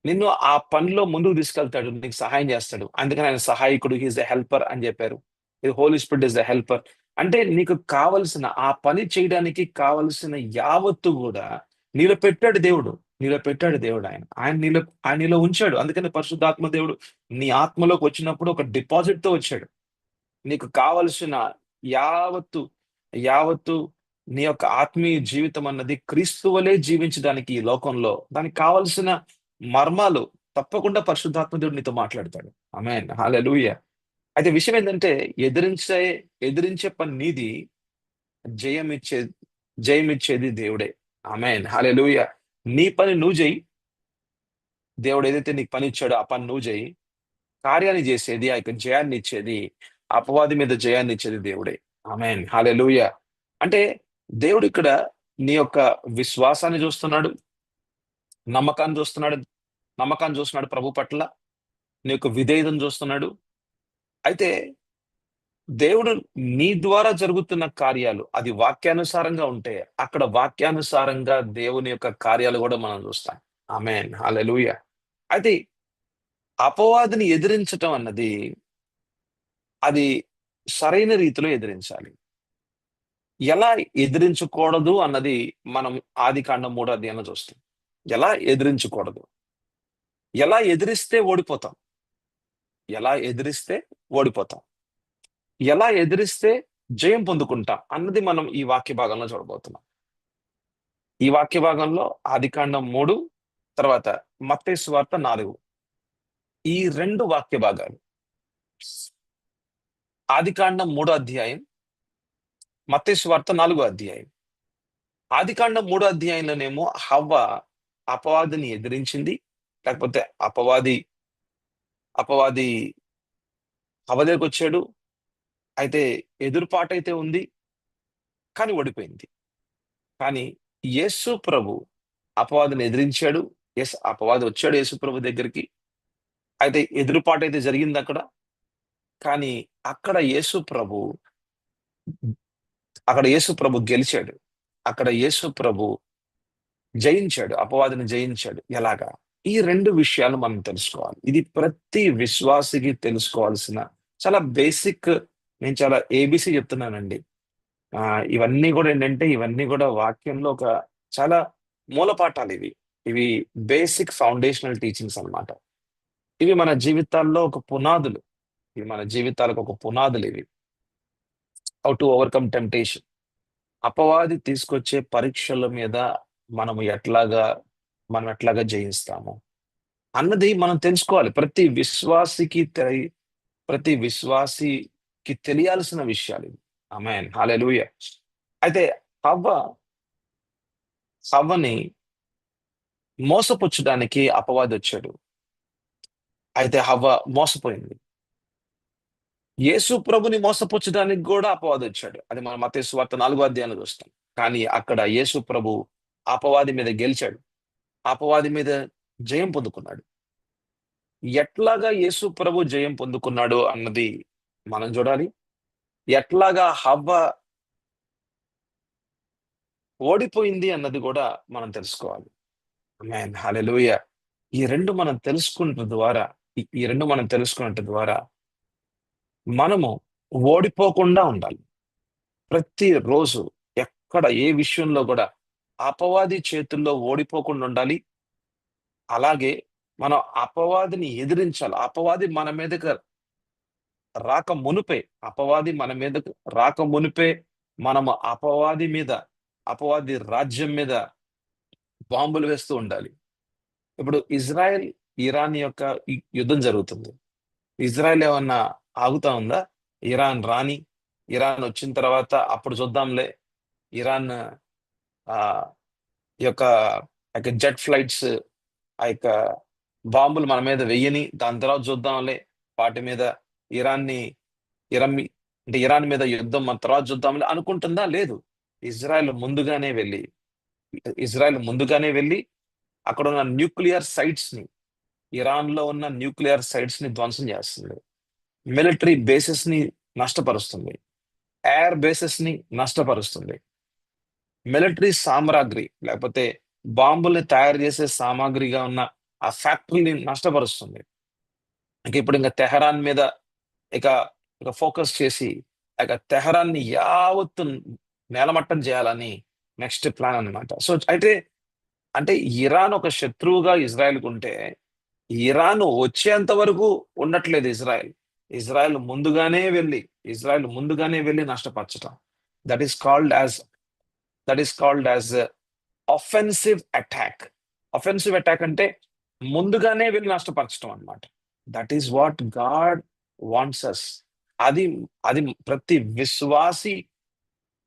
నిన్ను ఆ పనిలో ముందుకు తీసుకెళ్తాడు. నీకు సహాయం చేస్తాడు. అందుకని ఆయన సహాయకుడు. హి ఈస్ ద హెల్పర్ అని చెప్పారు. ఈ Holy Spirit is the helper. అంటే నీకు కావలసిన ఆ పని చేయడానికి కావలసిన యావత్తు గూడా నీలో పెట్టాడు దేవుడు. నీలో పెట్టాడు దేవుడు. ఆయన నీలో ఉంచాడు. అందుకని పరిశుద్ధాత్మ దేవుడు నీ ఆత్మలోకి వచ్చినప్పుడు ఒక డిపాజిట్ తో వచ్చాడు. నీకు కావలసిన యావత్తు యావత్తు నీ యొక్క ఆత్మీయ జీవితం అన్నది క్రీస్తు వలె జీవించడానికి ఈ లోకంలో దానికి కావలసిన మర్మాలు తప్పకుండా పరిశుద్ధాత్మ దేవుడు నీతో మాట్లాడతాడు. ఆమేన్, హల్లెలూయా. అయితే విషయం ఏంటంటే, ఎదిరించే ఎదిరించే పని నీది, జయమిచ్చే జయమిచ్చేది దేవుడే. ఆమేన్, హల్లెలూయా. నీ పని నువ్వు చెయ్యి. దేవుడు ఏదైతే నీకు పని ఇచ్చాడో ఆ పని నువ్వు చెయ్యి. కార్యాన్ని చేసేది, ఆ యొక్క జయాన్ని ఇచ్చేది, అపవాది మీద జయాన్ని ఇచ్చేది దేవుడే. ఆమేన్, హల్లెలూయా. అంటే దేవుడు ఇక్కడ నీ యొక్క విశ్వాసాన్ని చూస్తున్నాడు, నమ్మకాన్ని చూస్తున్నాడు, నమ్మకాన్ని చూస్తున్నాడు ప్రభు పట్ల, నీ యొక్క విధేయతను చూస్తున్నాడు. అయితే దేవుడు నీ ద్వారా జరుగుతున్న కార్యాలు అది వాక్యానుసారంగా ఉంటే, అక్కడ వాక్యానుసారంగా దేవుని యొక్క కార్యాలు కూడా మనం చూస్తాం. ఆమేన్, హల్లెలూయా. అయితే అపవాదిని ఎదిరించటం అన్నది అది సరైన రీతిలో ఎదిరించాలి. ఎలా ఎదిరించకూడదు అన్నది మనం ఆదికాండం 3వ అధ్యాయంలో చూస్తాం. ఎలా ఎదిరించకూడదు? ఎలా ఎదిరిస్తే ఓడిపోతాం? ఎలా ఎదిరిస్తే ఓడిపోతాం? ఎలా ఎదిరిస్తే జయం పొందుకుంటాం అన్నది మనం ఈ వాక్య భాగంలో చూడబోతున్నాం. ఈ వాక్య భాగంలో ఆదికాండం 3, తర్వాత మత్తయి సువార్త 4, ఈ 2 వాక్య భాగాలు. ఆదికాండం 3వ అధ్యాయం, మత్తయి సువార్త 4వ అధ్యాయం. ఆదికాండం 3వ అధ్యాయంలోనేమో హవ్వ అపవాదిని ఎదిరించింది. లేకపోతే అపవాది అపవాది హవ్వ దగ్గరకొచ్చాడు. అయితే ఎదురుపాటైతే ఉంది, కానీ ఓడిపోయింది. కానీ యేసు ప్రభు అపవాదిని ఎదిరించాడు. అపవాది వచ్చాడు యేసు ప్రభు దగ్గరికి. అయితే ఎదురుపాటైతే జరిగిందక్కడ. కానీ అక్కడ యేసు ప్రభు అక్కడ యేసు ప్రభు గెలిచాడు. అక్కడ యేసు ప్రభు జయించాడు. అపవాదిని జయించాడు. ఎలాగా? ఈ 2 విషయాలు మనం తెలుసుకోవాలి. ఇది ప్రతి విశ్వాసికి తెలుసుకోవాల్సిన చాలా బేసిక్. నేను చాలా ఏబీసీ చెప్తున్నానండి. ఇవన్నీ కూడా ఏంటంటే, ఇవన్నీ కూడా వాక్యంలో ఒక చాలా మూలపాఠాలు ఇవి. ఇవి బేసిక్ ఫౌండేషనల్ టీచింగ్స్ అన్నమాట. ఇవి మన జీవితాల్లో ఒక పునాదులు. ఇవి మన జీవితాలకు ఒక పునాదులు ఇవి. How to overcome temptation. అపవాది తీసుకొచ్చే పరీక్షల మీద మనము మనం ఎట్లాగా జయిస్తాము అన్నది మనం తెలుసుకోవాలి. ప్రతి విశ్వాసికి తెలియాల్సిన విషయాలు ఇవి. ఆమేన్, హల్లెలూయా. అయితే హవ్వ హవ్వని మోసపుచ్చడానికి అపవాది వచ్చాడు. అయితే హవ్వ మోసపోయింది. యేసు ప్రభుని మోసపుచ్చడానికి కూడా అపవాది వచ్చాడు. అది మనం మత్తయి సువార్త 4వ అధ్యాయంలో చూస్తాం. కానీ అక్కడ యేసు ప్రభు అపవాది మీద గెలిచాడు. అపవాది మీద జయం పొందుకున్నాడు. ఎట్లాగా యేసు ప్రభు జయం పొందుకున్నాడు అన్నది మనం చూడాలి. ఎట్లాగా హవ్వ ఓడిపోయింది అన్నది కూడా మనం తెలుసుకోవాలి. ఆమేన్, హల్లెలూయా. ఈ 2 మనం తెలుసుకున్నట ద్వారా ఈ 2 మనం తెలుసుకున్నట ద్వారా మనము ఓడిపోకుండా ఉండాలి. ప్రతిరోజు ఎక్కడ ఏ విషయంలో కూడా అపవాది చేతుల్లో ఓడిపోకుండా ఉండాలి. అలాగే మనం అపవాదిని ఎదిరించాలి. రాక మునుపే అపవాది మన మీదకు రాక మునుపే మనము అపవాది రాజ్యం మీద బాంబులు వేస్తూ ఉండాలి. ఇప్పుడు ఇజ్రాయెల్, ఇరాన్ యొక్క యుద్ధం జరుగుతుంది. ఇజ్రాయెల్ ఏమన్నా ఆగుతా ఉందా? ఇరాన్ రాని, ఇరాన్ వచ్చిన తర్వాత అప్పుడు చూద్దాంలే. ఇరాన్ ఆ యొక్క జెట్ ఫ్లైట్స్, ఆ యొక్క బాంబులు మన మీద వెయ్యని, దాని తర్వాత చూద్దాంలే. వాటి మీద ఇరాన్ని ఇరాన్ మీ అంటే ఇరాన్ మీద యుద్ధం మన తర్వాత చూద్దాంలే అనుకుంటుందా? లేదు. ఇజ్రాయెల్ ముందుగానే వెళ్ళి ఇజ్రాయెల్ ముందుగానే వెళ్ళి అక్కడున్న ఇరాన్‌లో ఉన్న న్యూక్లియర్ సైట్స్‌ని ధ్వంసం చేస్తుంది. మిలిటరీ బేసెస్‌ని నష్టపరుస్తుంది. ఎయిర్ బేసెస్‌ని నష్టపరుస్తుంది. మిలిటరీ సామ్రాగ్రి లేకపోతే బాంబుల్ని తయారు చేసే సామాగ్రిగా ఉన్న ఆ ఫ్యాక్టరీని నష్టపరుస్తుంది. ఇంక తెహరాన్ మీద ఇక ఇక ఫోకస్ చేసి తెహరాన్‌ని యావత్తు నేలమట్టం చేయాలని నెక్స్ట్ ప్లాన్ అన్నమాట. సో, అయితే అంటే ఇరాన్ ఒక శత్రువుగా ఇజ్రాయెల్కు ఉంటే, ఇరాన్ వచ్చేంత వరకు ఉండట్లేదు ఇజ్రాయెల్. ఇజ్రాయెల్ ముందుగానే వెళ్ళి ఇజ్రాయెల్ ముందుగానే వెళ్ళి నష్టపరచటం. That is called as that is called as offensive attack. Offensive attack అంటే ముందుగానే వెళ్ళి నష్టపరచడం అన్నమాట. That is what God wants us. అది అది ప్రతి విశ్వాసి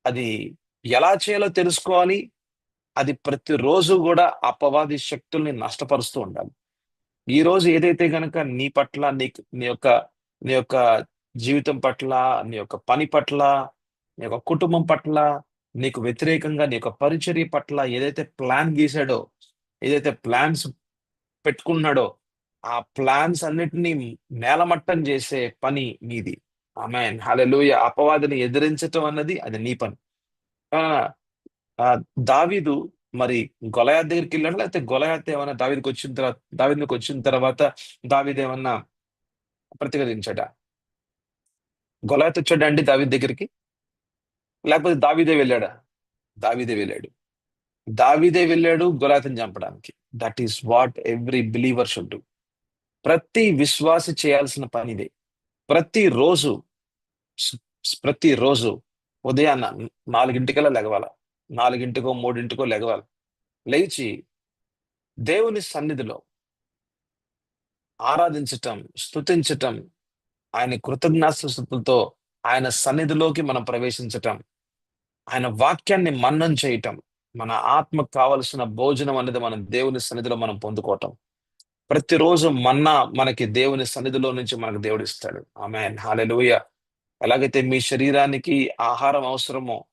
అది ఎలా చేయాలో తెలుసుకోవాలి. అది ప్రతిరోజు కూడా అపవాది శక్తుల్ని నష్టపరుస్తూ ఉండాలి. ఈ రోజు ఏదైతే గనక నీ పట్ల, నీ యొక్క జీవితం పట్ల, నీ యొక్క పని పట్ల, నీ యొక్క కుటుంబం పట్ల, నీకు వ్యతిరేకంగా నీ యొక్క పరిచర్య పట్ల ఏదైతే ప్లాన్ గీసాడో, ఏదైతే ప్లాన్స్ పెట్టుకున్నాడో, ఆ ప్లాన్స్ అన్నిటినీ నేలమట్టం చేసే పని నీది. ఆమేన్. హల్లెలూయా. అపవాదిని ఎదిరించటం అన్నది అది నీ పని. ఆ ఆ దావీదు మరి గొలయాత్ దగ్గరికి వెళ్ళాడు, లేకపోతే గొలయాత్ ఏమన్నా దావీదు మీదకి వచ్చిన తర్వాత దావీదు ఏమన్నా ప్రతిఘటించాడా? గొలయాత్ వచ్చాడా అండి దావీదు దగ్గరికి? లేకపోతే దావీదే వెళ్ళాడా? దావీదే వెళ్ళాడు. దావీదే వెళ్ళాడు గొలయాతుని చంపడానికి. That is what every believer should do. ప్రతి విశ్వాసి చేయాల్సిన పనిదే. ప్రతిరోజు స్- ప్రతిరోజు ఉదయాన్న 4 లెగవాల. 4కో 3కో లెగవాలి. లేచి దేవుని సన్నిధిలో ఆరాధించటం, స్తుతించటం, ఆయన కృతజ్ఞాస్తుతులతో ఆయన సన్నిధిలోకి మనం ప్రవేశించటం, ఆయన వాక్యాన్ని మననం చేయటం, మన ఆత్మకు కావలసిన భోజనం అనేది మనం దేవుని సన్నిధిలో మనం పొందుకోవటం. ప్రతిరోజు మన్నా మనకి దేవుని సన్నిధిలో నుంచి మనకు దేవుడు ఇస్తాడు. ఆమేన్. హల్లెలూయా. ఎలాగైతే మీ శరీరానికి ఆహారం అవసరమో,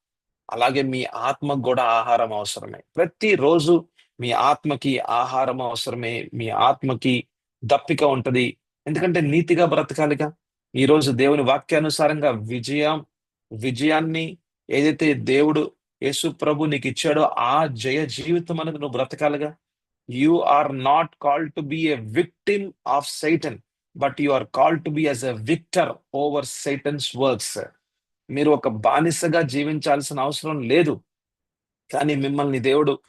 అలాగే మీ ఆత్మకు కూడా ఆహారం అవసరమే. ప్రతిరోజు మీ ఆత్మకి ఆహారం అవసరమే. మీ ఆత్మకి దప్పిక ఉంటది. ఎందుకంటే నీతిగా బ్రతకాలిగా. ఈ రోజు దేవుని వాక్యానుసారంగా విజయాన్ని ఏదైతే దేవుడు యేసు ప్రభు నీకు ఇచ్చాడో ఆ జయ జీవితం అనేది నువ్వు బ్రతకాలిగా. You are not called to be a victim of Satan, but you are called to be as a victor over Satan's works. మీరు ఒక బానిసగా జీవించాల్సిన అవసరం లేదు. కానీ మిమ్మల్ని దేవుడు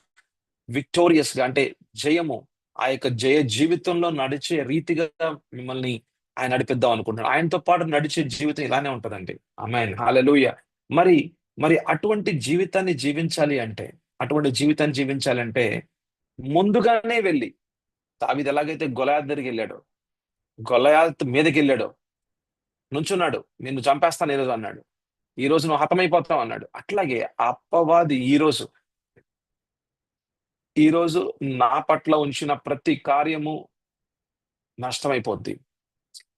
విక్టోరియస్ గా, అంటే జయము, ఆ యొక్క జయ జీవితంలో నడిచే రీతిగా మిమ్మల్ని ఆయన నడిపిద్దాం అనుకుంటున్నాడు. ఆయనతో పాటు నడిచే జీవితం ఇలానే ఉంటదండి. ఆమేన్. హల్లెలూయా. మరి మరి అటువంటి జీవితాన్ని జీవించాలంటే ముందుగానే వెళ్ళి దావీదు ఎలాగైతే గొలయాత్ దగ్గరికి వెళ్ళాడో, గొలయాత్ మీదకి వెళ్ళాడో, నుంచున్నాడు, నిన్ను చంపేస్తాను ఈరోజు అన్నాడు. ఈ రోజు నువ్వు హతమైపోతావు అన్నాడు. అట్లాగే అపవాది ఈ రోజు నా పట్ల ఉంచిన ప్రతి కార్యము నష్టమైపోద్ది.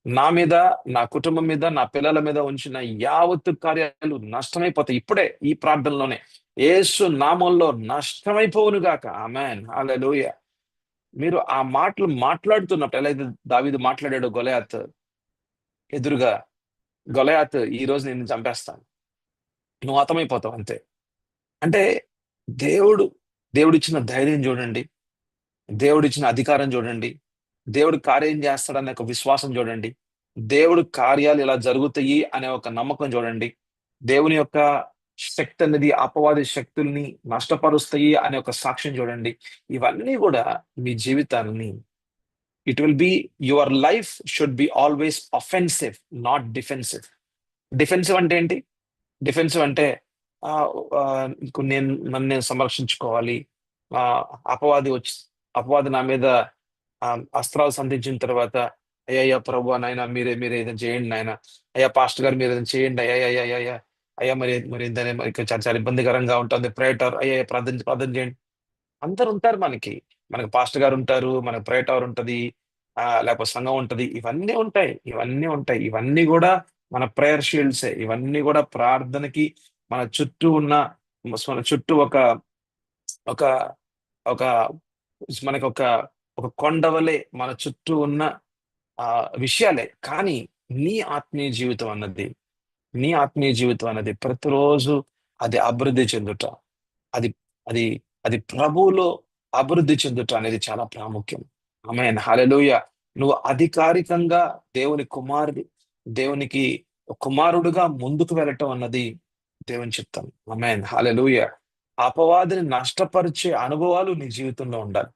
నా మీద, నా కుటుంబం మీద, నా పిల్లల మీద ఉంచిన యావత్తు కార్యాలు నష్టమైపోతాయి. ఇప్పుడే ఈ ప్రార్థనలోనే యేసు నామంలో నష్టమైపోవును గాక. ఆమేన్. హల్లెలూయా. మీరు ఆ మాటలు మాట్లాడుతున్నప్పుడు ఎలా అయితే దావీదు మాట్లాడాడో గొలయాత్ ఎదురుగా, గొలయాత్ ఈ రోజు నిన్ను చంపేస్తాను, నువ్వు హతమైపోతావు అంతే. అంటే దేవుడు దేవుడిచ్చిన ధైర్యం చూడండి, దేవుడిచ్చిన అధికారం చూడండి, దేవుడు కార్యం చేస్తాడనే ఒక విశ్వాసం చూడండి, దేవుడు కార్యాలు ఇలా జరుగుతాయి అనే ఒక నమ్మకం చూడండి, దేవుని యొక్క శక్తి అనేది అపవాది శక్తుల్ని నష్టపరుస్తాయి అనే ఒక సాక్ష్యం చూడండి. ఇవన్నీ కూడా మీ జీవితాన్ని, it will be, your life should be always offensive, not defensive. Defensive అంటే ఏంటి? డిఫెన్సివ్ అంటే ఆ, ఆ, నన్ను నేను సంరక్షించుకోవాలి. ఆ అపవాది వచ్చి అపవాది నా మీద ఆ అస్త్రాలు సంధించిన తర్వాత, అయ్యా అయ్యా ప్రభు నాయన, మీరు ఏదైనా చేయండి నాయన, అయ్యా పాస్టర్ గారు మీరు ఏదైనా చేయండి, అయ్యా అయ్యా అయ్యా అయ్యా అయ్యా, మరి మరి ఏంటనే మరి ఇక్కడ చాలా చాలా ఇబ్బందికరంగా ఉంటుంది, ప్రేటర్ అయ్యా అయ్యా, ప్రార్థన ప్రార్థన చేయండి. అందరు ఉంటారు మనకి పాస్టర్ గారు ఉంటారు, మనకి ప్రేయర్ టవర్ ఉంటది, లేకపోతే సంఘం ఉంటది. ఇవన్నీ కూడా మన ప్రేయర్ షీల్డ్సే. ఇవన్నీ కూడా ప్రార్థనకి మన చుట్టూ ఉన్న, మన చుట్టూ ఒక ఒక ఒక మనకి ఒక కొండవలే మన చుట్టూ ఉన్న ఆ విషయాలే. కానీ నీ ఆత్మీయ జీవితం అన్నది నీ ఆత్మీయ జీవితం ప్రతిరోజు అది అభివృద్ధి చెందుట, అది అది అది ప్రభువులో అభివృద్ధి చెందుట అనేది చాలా ప్రాముఖ్యం. ఆమేన్. హల్లెలూయా. నువ్వు అధికారికంగా దేవుని కుమారుడు దేవునికి కుమారుడుగా ముందుకు వెళ్ళటం అన్నది దేవుని చిత్తం. ఆమేన్. హల్లెలూయా. అపవాదిని నష్టపరిచే అనుభవాలు నీ జీవితంలో ఉండాలి.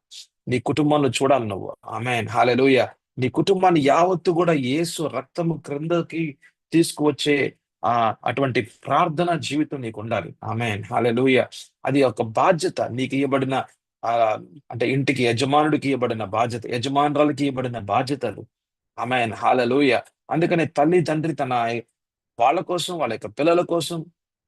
నీ కుటుంబంలో చూడాలి నువ్వు. ఆమేన్, హల్లెలూయా. నీ కుటుంబాన్ని యావత్తు కూడా యేసు రక్తము క్రిందకి తీసుకువచ్చే అటువంటి ప్రార్థన జీవితం నీకు ఉండాలి. ఆమేన్, హల్లెలూయా. అది ఒక బాధ్యత నీకు ఇవ్వబడిన, ఆ అంటే ఇంటికి యజమానుడికి ఇవ్వబడిన బాధ్యత, యజమానురాలకి ఇవ్వబడిన బాధ్యతలు. ఆమేన్, హల్లెలూయా. అందుకనే తల్లి తండ్రి వాళ్ళ కోసం, వాళ్ళ యొక్క పిల్లల కోసం,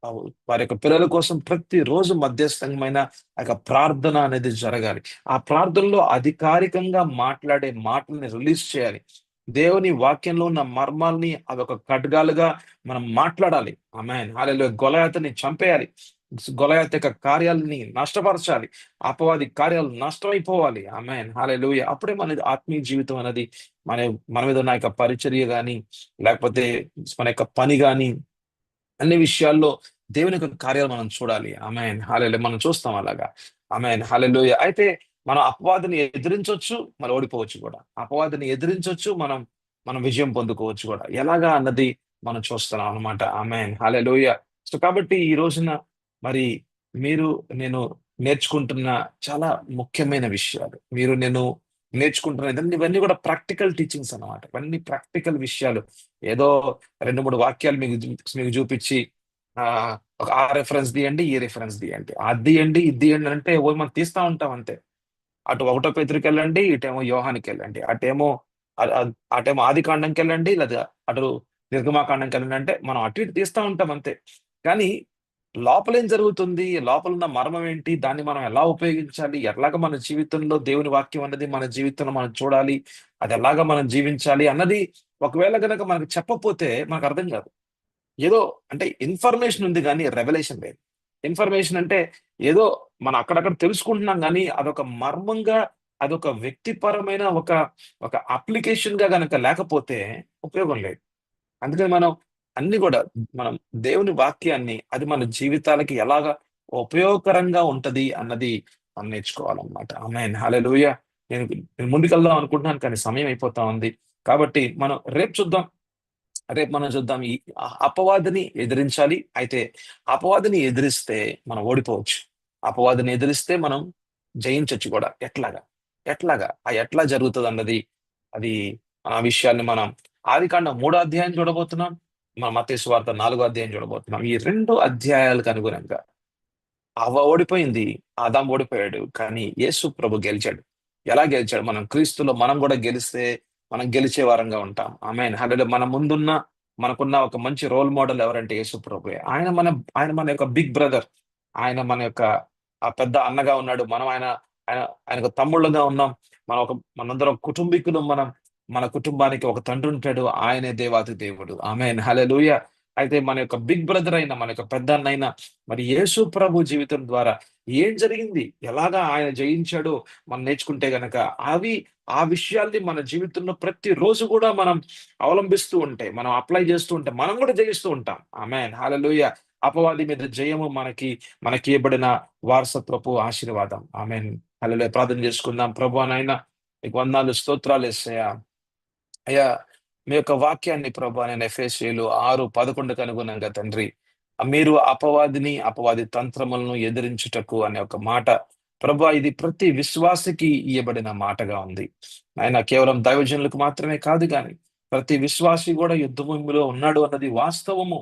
ఆహ్, వారి యొక్క పిల్లల కోసం ప్రతిరోజు మధ్యస్థమైన ఆ యొక్క ప్రార్థన అనేది జరగాలి. ఆ ప్రార్థనలో అధికారికంగా మాట్లాడే మాటల్ని రిలీజ్ చేయాలి. దేవుని వాక్యంలో ఉన్న మర్మాల్ని అదొక ఖడ్గాలుగా మనం మాట్లాడాలి. ఆమేన్, హల్లెలూయా. గొలయాతుని చంపేయాలి. గొలయాతు యొక్క కార్యాలని నష్టపరచాలి. అపవాది కార్యాలు నష్టమైపోవాలి. ఆమేన్, హల్లెలూయా. అప్పుడే మన ఆత్మీయ జీవితం అనేది మన మన మీద ఉన్న యొక్క పరిచర్య గాని, లేకపోతే మన యొక్క పని గాని, అన్ని విషయాల్లో దేవుని యొక్క కార్యాలు మనం చూడాలి. ఆమేన్, హల్లెలూయా. మనం చూస్తాం అలాగా. ఆమేన్, హల్లెలూయా. అయితే మనం అపవాదిని ఎదిరించొచ్చు, మనం ఓడిపోవచ్చు కూడా. అపవాదిని ఎదిరించొచ్చు, మనం మనం విజయం పొందుకోవచ్చు కూడా. ఎలాగా అన్నది మనం చూస్తున్నాం అన్నమాట. ఆమేన్, హల్లెలూయా. సో కాబట్టి ఈ రోజున మరి మీరు, నేను నేర్చుకుంటున్న చాలా ముఖ్యమైన విషయాలు. నేను నేర్చుకుంటున్న ఇవన్నీ కూడా ప్రాక్టికల్ టీచింగ్స్ అన్నమాట. ఇవన్నీ ప్రాక్టికల్ విషయాలు. ఏదో 2, 3 వాక్యాలు మీకు చూపించి, ఒక ఆ రిఫరెన్స్ తీయండి, ఈ రిఫరెన్స్ తీయండి. అది తీయండి, ఇది తీయండి అంటే మనం తీస్తా ఉంటాం అంతే. అటు ఒకటో పేతురుకెళ్ళండి, ఇటేమో యోహానుకెళ్ళండి. అటేమో ఆదికాండంకెళ్ళండి, లేదా అటు నిర్గమాకాండంకెళ్ళండి అంటే మనం అటు ఇటు తీస్తా ఉంటాం అంతే. కానీ లోపలేం జరుగుతుంది? లోపలున్న మర్మం ఏంటి? దాన్ని మనం ఎలా ఉపయోగించాలి? ఎలాగా మన జీవితంలో దేవుని వాక్యం అన్నది మన జీవితంలో మనం చూడాలి? అది ఎలాగా మనం జీవించాలి అన్నది ఒకవేళ గనక మనకు చెప్పకపోతే మనకు అర్థం కాదు. ఏదో అంటే ఇన్ఫర్మేషన్ ఉంది గానీ రెవల్యూషన్ లేదు. ఇన్ఫర్మేషన్ అంటే ఏదో మనం అక్కడక్కడ తెలుసుకుంటున్నాం గానీ, అదొక మర్మంగా, అదొక వ్యక్తిపరమైన ఒక అప్లికేషన్‌గా గనక లేకపోతే ఉపయోగం లేదు. అందుకని మనం అన్ని గూడా, మనం దేవుని వాక్యాన్ని అది మన జీవితాలకి ఎలాగా ఉపయోగకరంగా ఉంటది అన్నది మనం నేర్చుకోవాలన్నమాట. ఆమేన్, హల్లెలూయా. నేను నేను ముందుకెళ్దాం అనుకుంటున్నాను కానీ సమయం అయిపోతా ఉంది. కాబట్టి రేపు మనం చూద్దాం. ఈ అపవాదిని ఎదిరించాలి. అయితే అపవాదిని ఎదిరిస్తే మనం ఓడిపోవచ్చు. అపవాదిని ఎదిరిస్తే మనం జయించొచ్చు కూడా. ఎట్లాగా? ఎట్లాగా? ఎట్లా జరుగుతదన్నది, అది ఆ విషయాన్ని మనం ఆదికాండం 3 అధ్యాయం చూడబోతున్నాం. మన మత్తయి సువార్త 4 అధ్యాయం చూడబోతున్నాం. ఈ 2 అధ్యాయాలకు అనుగుణంగా ఓడిపోయింది. ఆదాం ఓడిపోయాడు. కానీ యేసు ప్రభు గెలిచాడు. ఎలా గెలిచాడు? మనం క్రీస్తులో మనం గూడా గెలిస్తే, మనం గెలిచే వారంగా ఉంటాం. ఆమేన్, హల్లెలూయా. మనకున్న ఒక మంచి రోల్ మోడల్ ఎవరంటే యేసు ప్రభువే. ఆయన మన యొక్క బిగ్ బ్రదర్. ఆయన మన యొక్క పెద్ద అన్నగా ఉన్నాడు. మనం ఆయన ఆయనకు తమ్ముళ్ళుగా ఉన్నాం. మనందరం కుటుంబీకులం మనం. మన కుటుంబానికి ఒక తండ్రి ఉంటాడు. ఆయనే దేవాతి దేవుడు. ఆమేన్, హల్లెలూయా. అయితే మన యొక్క బిగ్ బ్రదర్ అయిన, మన యొక్క పెద్దన్నైన మరి యేసు ప్రభు జీవితం ద్వారా ఏం జరిగింది? ఎలాగా ఆయన జయించాడో మనం నేర్చుకుంటే గనక, ఆ విషయాల్ని మన జీవితంలో ప్రతిరోజు గూడా మనం అవలంబిస్తూ ఉంటే, మనం అప్లై చేస్తూ ఉంటే, మనం గూడా జయిస్తూ ఉంటాం. ఆమేన్, హల్లెలూయా. అపవాది మీద జయము మనకి ఇవ్వబడిన వారసత్వపు ఆశీర్వాదం. ఆమేన్, హల్లెలూయా. ప్రార్థన చేసుకుందాం. ప్రభువా నాయనా, నీకు వందనాలు, స్తోత్రాలు యేసయ్యా. అయ్యా, మీ యొక్క వాక్యాన్ని ప్రభా నేను ఎఫెసీయులు 6:11కు అనుగుణంగా తండ్రి, మీరు అపవాది తంత్రములను ఎదిరించుటకు అనే ఒక మాట ప్రభా, ఇది ప్రతి విశ్వాసికి ఇయ్యబడిన మాటగా ఉంది. ఆయన కేవలం దైవజనులకు మాత్రమే కాదు గాని ప్రతి విశ్వాసి కూడా యుద్ధ భూమిలో ఉన్నాడు అన్నది వాస్తవము.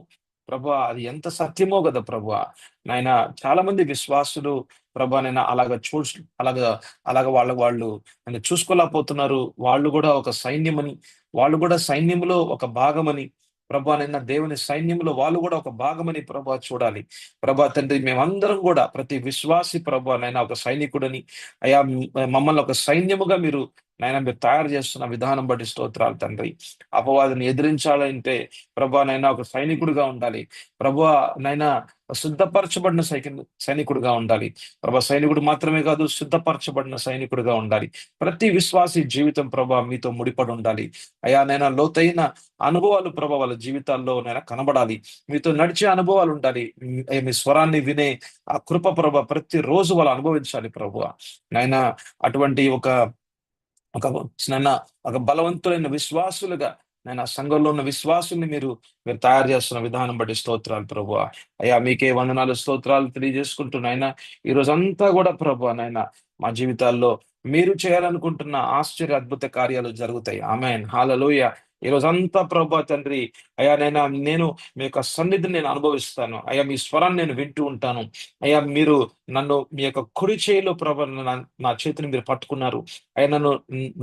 ప్రభా, అది ఎంత సత్యమో కదా ప్రభా. నాయన, చాలా మంది విశ్వాసులు ప్రభా నైనా అలాగా అలాగా వాళ్ళు నన్ను చూసుకోలేకపోతున్నారు. వాళ్ళు కూడా సైన్యంలో ఒక భాగమని, ప్రభా నైనా దేవుని సైన్యంలో వాళ్ళు కూడా ఒక భాగమని ప్రభా చూడాలి. ప్రభా తండ్రి, మేమందరం కూడా ప్రతి విశ్వాసి ప్రభా నైనా ఒక సైనికుడని, అయ్యా, మమ్మల్ని ఒక సైన్యముగా మీరు తయారు చేస్తున్న విధానం బట్టి స్తోత్రాలు తండ్రి. అపవాదిని ఎదిరించాలంటే ప్రభా నైనా ఒక సైనికుడిగా ఉండాలి. ప్రభా నైనా శుద్ధపరచబడిన సైనికుడిగా ఉండాలి. ప్రభా, సైనికుడు మాత్రమే కాదు, శుద్ధపరచబడిన సైనికుడిగా ఉండాలి. ప్రతి విశ్వాసి జీవితం ప్రభా మీతో ముడిపడి ఉండాలి. అయ్యా నైనా, లోతైన అనుభవాలు ప్రభా వాళ్ళ జీవితాల్లో నైనా కనబడాలి. మీతో నడిచే అనుభవాలు ఉండాలి. మీ స్వరాన్ని వినే ఆ కృప ప్రభ ప్రతిరోజు వాళ్ళు అనుభవించాలి ప్రభువా. నాయనా, అటువంటి ఒక ఒక నాన్న ఒక బలవంతులైన విశ్వాసులుగా నేను ఆ సంఘంలో ఉన్న విశ్వాసుల్ని మీరు మీరు తయారు చేస్తున్న విధానం బట్టి స్తోత్రాలు ప్రభు. అయ్యా మీకే వందనాలు స్తోత్రాలు తెలియజేసుకుంటున్నాయన ఈ రోజంతా కూడా ప్రభు నాయన మా జీవితాల్లో మీరు చేయాలనుకుంటున్న ఆశ్చర్య అద్భుత కార్యాలు జరుగుతాయి. ఆమేన్ హల్లెలూయా. ఈ రోజంతా ప్రభు తండ్రి అయ్యా నేను మీ యొక్క సన్నిధిని నేను అనుభవిస్తాను. అయ్యా మీ స్వరాన్ని నేను వింటూ ఉంటాను. అయ్యా మీరు నన్ను మీ యొక్క కుడి చేయిలో ప్రభు నా చేతిని మీరు పట్టుకున్నారు. అయ్యా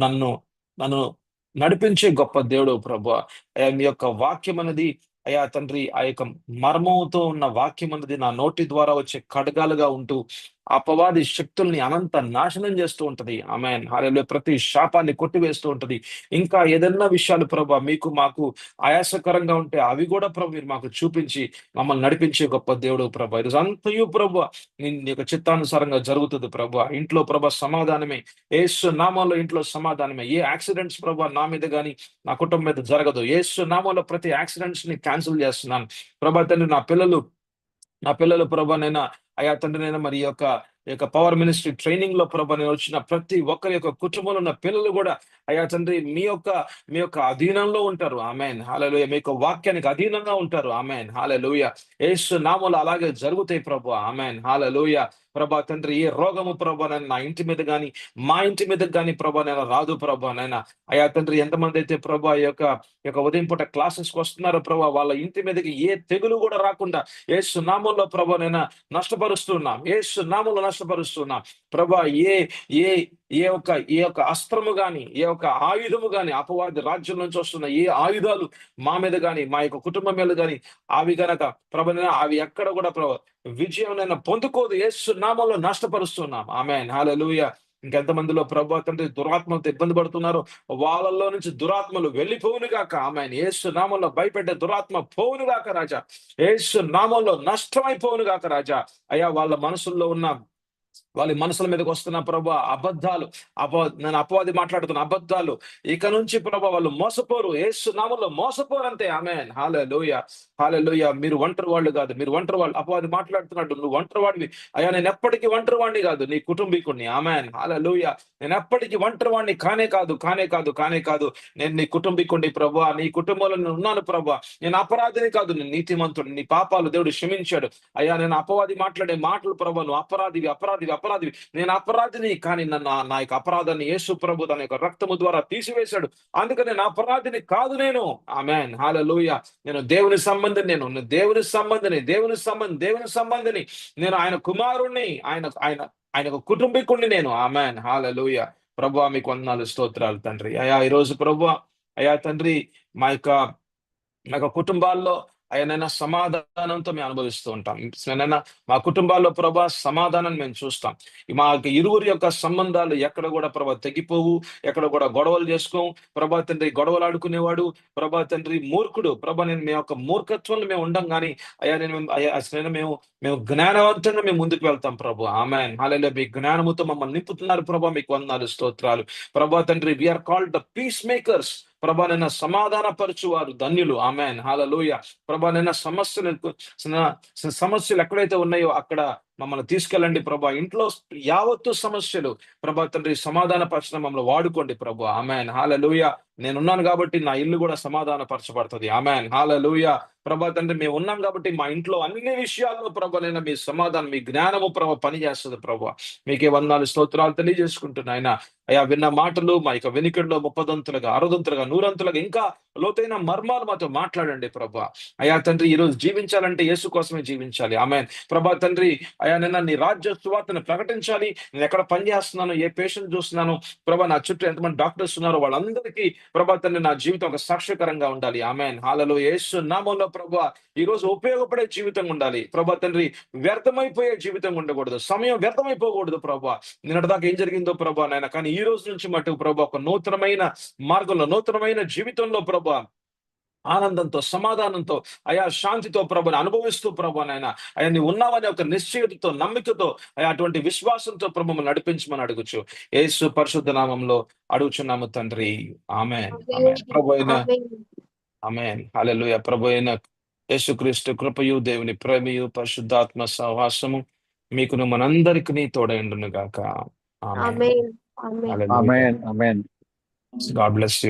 నన్ను నన్ను నడిపించే గొప్ప దేవుడు ప్రభు. అయ్యా మీ యొక్క వాక్యం అనేది అయ్యా తండ్రి ఆ యొక్క మర్మముతో ఉన్న వాక్యం అనేది నా నోటి ద్వారా వచ్చే ఖడ్గాలుగా ఉంటూ అపవాది శక్తుల్ని అనంత నాశనం చేస్తూ ఉంటది. ఆమేన్ హల్లెలూయా. ప్రతి శాపాన్ని కొట్టివేస్తూ ఉంటది. ఇంకా ఏదన్నా విషయాలు ప్రభు మీకు మాకు ఆయాసకరంగా ఉంటే అవి కూడా ప్రభు మీరు మాకు చూపించి మమ్మల్ని నడిపించే గొప్ప దేవుడు ప్రభు. ఈరోజు అంతయు ప్రభు నీ యొక్క చిత్తానుసారంగా జరుగుతుంది ప్రభు. ఇంట్లో ప్రభు సమాధానమే. యేసు నామంలో ఇంట్లో సమాధానమే. ఏ యాక్సిడెంట్స్ ప్రభు నా మీద గాని నా కుటుంబం మీద జరగదు. యేసు నామంలో ప్రతి యాక్సిడెంట్స్ ని క్యాన్సిల్ చేస్తున్నాను ప్రభు. తండ్రి నా పిల్లలు ప్రభా నైనా అయా తండ్రి నైనా మరి ఈ యొక్క పవర్ మినిస్ట్రీ ట్రైనింగ్ లో ప్రభా నేను వచ్చిన ప్రతి ఒక్కరి యొక్క కుటుంబంలో ఉన్న పిల్లలు కూడా అయా తండ్రి మీ యొక్క అధీనంలో ఉంటారు. ఆమేన్ హల్లెలూయా. మీ యొక్క వాక్యానికి అధీనంగా ఉంటారు. ఆమేన్ హల్లెలూయా. యేసు నామములో అలాగే జరుగుతాయి ప్రభు. ఆమేన్ హల్లెలూయా. ప్రభా తండ్రి ఏ రోగము ప్రభా నైనా నా ఇంటి మీద గాని మా ఇంటి మీద గాని ప్రభా నైనా రాదు ప్రభా నైనా. అయా తండ్రి ఎంతమంది అయితే ప్రభా ఈ యొక్క ఉదయం పూట క్లాసెస్ కి వస్తున్నారో ప్రభా వాళ్ళ ఇంటి మీదకి ఏ తెగులు కూడా రాకుండా యేసు నామంలో ప్రభా నైనా నష్టపరుస్తున్నాం. యేసు నామంలో నష్టపరుస్తున్నాం ప్రభా. ఏ ఏ ఏ ఒక్క అస్త్రము గాని ఏ ఒక్క ఆయుధము గాని అపవాది రాజ్యం నుంచి వస్తున్న ఏ ఆయుధాలు మా మీద గాని మా యొక్క కుటుంబం మీద గాని అవి గనక ప్రభా నైనా అవి ఎక్కడ కూడా ప్రభా విజయం నైనా పొందుకోదు. యేసు నామంలో నష్టపరుస్తున్నాం. ఆమేన్ హల్లెలూయా. ఇంకెంతమందిలో ప్రభా తండ్రి దురాత్మలతో ఇబ్బంది పడుతున్నారో వాళ్ళల్లో నుంచి దురాత్మలు వెళ్ళిపోవును గాక. ఆమేన్ యేసు నామంలో భయపెట్టే దురాత్మ పోవును గాక రాజా. యేసు నామంలో నష్టమైపోవును గాక రాజా. అయ్యా వాళ్ళ మనసుల మీదకి వస్తున్న ప్రభా అబద్ధాలు నేను అపవాది మాట్లాడుతున్న అబద్ధాలు ఇక నుంచి ప్రభా వాళ్ళు మోసపోరు. యేసు నామంలో మోసపోరు అంతే. ఆమేన్ హల్లెలూయా. హల్లెలూయా. మీరు ఒంటరి వాళ్ళు కాదు. మీరు ఒంటరి వాళ్ళు అపవాది మాట్లాడుతున్నాడు నువ్వు ఒంటరి వాడివి. అయ్యా నేను ఎప్పటికీ ఒంటరి వాడిని కాదు నీ కుటుంబీకుడిని. ఆమేన్ హల్లెలూయా. నేను ఎప్పటికీ ఒంటరి వాడిని కానే కాదు. నేను నీ కుటుంబీకుడిని ప్రభా. నీ కుటుంబంలో నేను ఉన్నాను ప్రభా. నేను అపరాధిని కాదు నేను నీతిమంతుడిని. నీ పాపాలు దేవుడు క్షమించాడు. అయ్యా నేను అపవాది మాట్లాడే మాటలు ప్రభా నువ్వు అపరాధివి. నేను అపరాధిని కానీ నా యొక్క అపరాధాన్ని యేసు ప్రభు తన యొక్క రక్తము ద్వారా తీసివేశాడు. అందుకని నేను అపరాధిని కాదు నేను. ఆమేన్ హల్లెలూయా. నేను దేవుని సంబంధిని నేను ఆయన కుమారుణ్ణి ఆయన కుటుంబీకుణ్ణి నేను. ఆమేన్ హల్లెలూయా. ప్రభువా మీకు వందనాలు స్తోత్రాలు తండ్రి. అయ్యా ఈరోజు ప్రభువా అయ్యా తండ్రి మా యొక్క కుటుంబాల్లో ఆయనైనా సమాధానంతో మేము అనుభవిస్తూ ఉంటాం. నైనా మా కుటుంబాల్లో ప్రభా సమాధానం మేము చూస్తాం. మా ఇరువురి యొక్క సంబంధాలు ఎక్కడ కూడా ప్రభా తెగిపోవు. ఎక్కడ కూడా గొడవలు చేసుకోం. ప్రభా తండ్రి గొడవలు ఆడుకునేవాడు ప్రభా తండ్రి మూర్ఖుడు. ప్రభా నేను మీ యొక్క మూర్ఖత్వంలో మేము ఉండం కానీ అయ్యా మేము జ్ఞానవంతంగా మేము ముందుకు వెళ్తాం ప్రభు. ఆమేన్ హల్లెలూయా. మీ జ్ఞానముతో మమ్మల్ని నింపుతున్నారు ప్రభా. మీకు వందనాలు స్తోత్రాలు ప్రభా తండ్రి. We are called the peace makers ప్రభా నైనా సమాధాన పరచువారు ధన్యులు. ఆమేన్ హల్లెలూయా. ప్రభా నైనా సమస్యలు ఎక్కడైతే ఉన్నాయో అక్కడ మమ్మల్ని తీసుకెళ్ళండి ప్రభా. ఇంట్లో యావత్తు సమస్యలు ప్రభా తండ్రి సమాధాన పరచడం మమ్మల్ని వాడుకోండి ప్రభు. ఆమేన్ హల్లెలూయా. నేనున్నాను కాబట్టి నా ఇల్లు కూడా సమాధాన పరచబడుతుంది. ఆమేన్ హల్లెలూయా. ప్రభా తండ్రి మేము ఉన్నాం కాబట్టి మా ఇంట్లో అన్ని విషయాల్లో ప్రభా నైనా మీ సమాధానం మీ జ్ఞానము ప్రభా పనిచేస్తుంది ప్రభా. మీకే వందనాలు స్తోత్రాలు తెలియజేసుకుంటున్నా ఆయన. అయ్యా విన్న మాటలు మా యొక్క వెనుకడిలో 30 60 100 ఇంకా లోతైన మర్మాలు మాతో మాట్లాడండి ప్రభా. అయ్యా తండ్రి ఈరోజు జీవించాలంటే యేసు కోసమే జీవించాలి. ఆమేన్ ప్రభా తండ్రి. అయ్యా నేను నీ రాజ్య సువార్తను ప్రకటించాలి. నేను ఎక్కడ పని చేస్తున్నాను ఏ పేషెంట్ చూస్తున్నాను ప్రభా నా చుట్టూ ఎంతమంది డాక్టర్స్ ఉన్నారో వాళ్ళందరికీ ప్రభా తండ్రి నా జీవితం ఒక సాక్ష్యకరంగా ఉండాలి. ఆమేన్ హల్లెలూయా. యేసు నామములో ప్రభా ఈ రోజు ఉపయోగపడే జీవితం ఉండాలి ప్రభా తండ్రి. వ్యర్థమైపోయే జీవితం ఉండకూడదు. సమయం వ్యర్థమైపోకూడదు ప్రభా. నిన్నటిదాకా ఏం జరిగిందో ప్రభా నాయన కానీ ఈ రోజు నుంచి మటుకు ప్రభా ఒక నూతనమైన మార్గంలో నూతనమైన జీవితంలో ప్రభా ఆనందంతో సమాధానంతో అయా శాంతితో ప్రభుని అనుభవిస్తూ ప్రభు నాయన అయా నీ ఉన్నావని ఒక నిశ్చయతతో నమ్మికతో అయా అటువంటి విశ్వాసంతో ప్రభుని నడిపించమని అడుగుచు యేసు పరిశుద్ధ నామంలో అడుగుచున్నాము తండ్రి. ఆమేన్ ఆమేన్. ప్రభు అయిన ఆమేన్ హల్లెలూయా. ప్రభు అయిన యేసుక్రీస్తు కృపయు దేవుని ప్రేమయు పరిశుద్ధాత్మ సహవాసము మీకును మనందరికీ తోడైండును గాక. ఆమేన్ ఆమేన్. ఆమేన్. హల్లెలూయా. ఆమేన్. ఆమేన్. God bless you.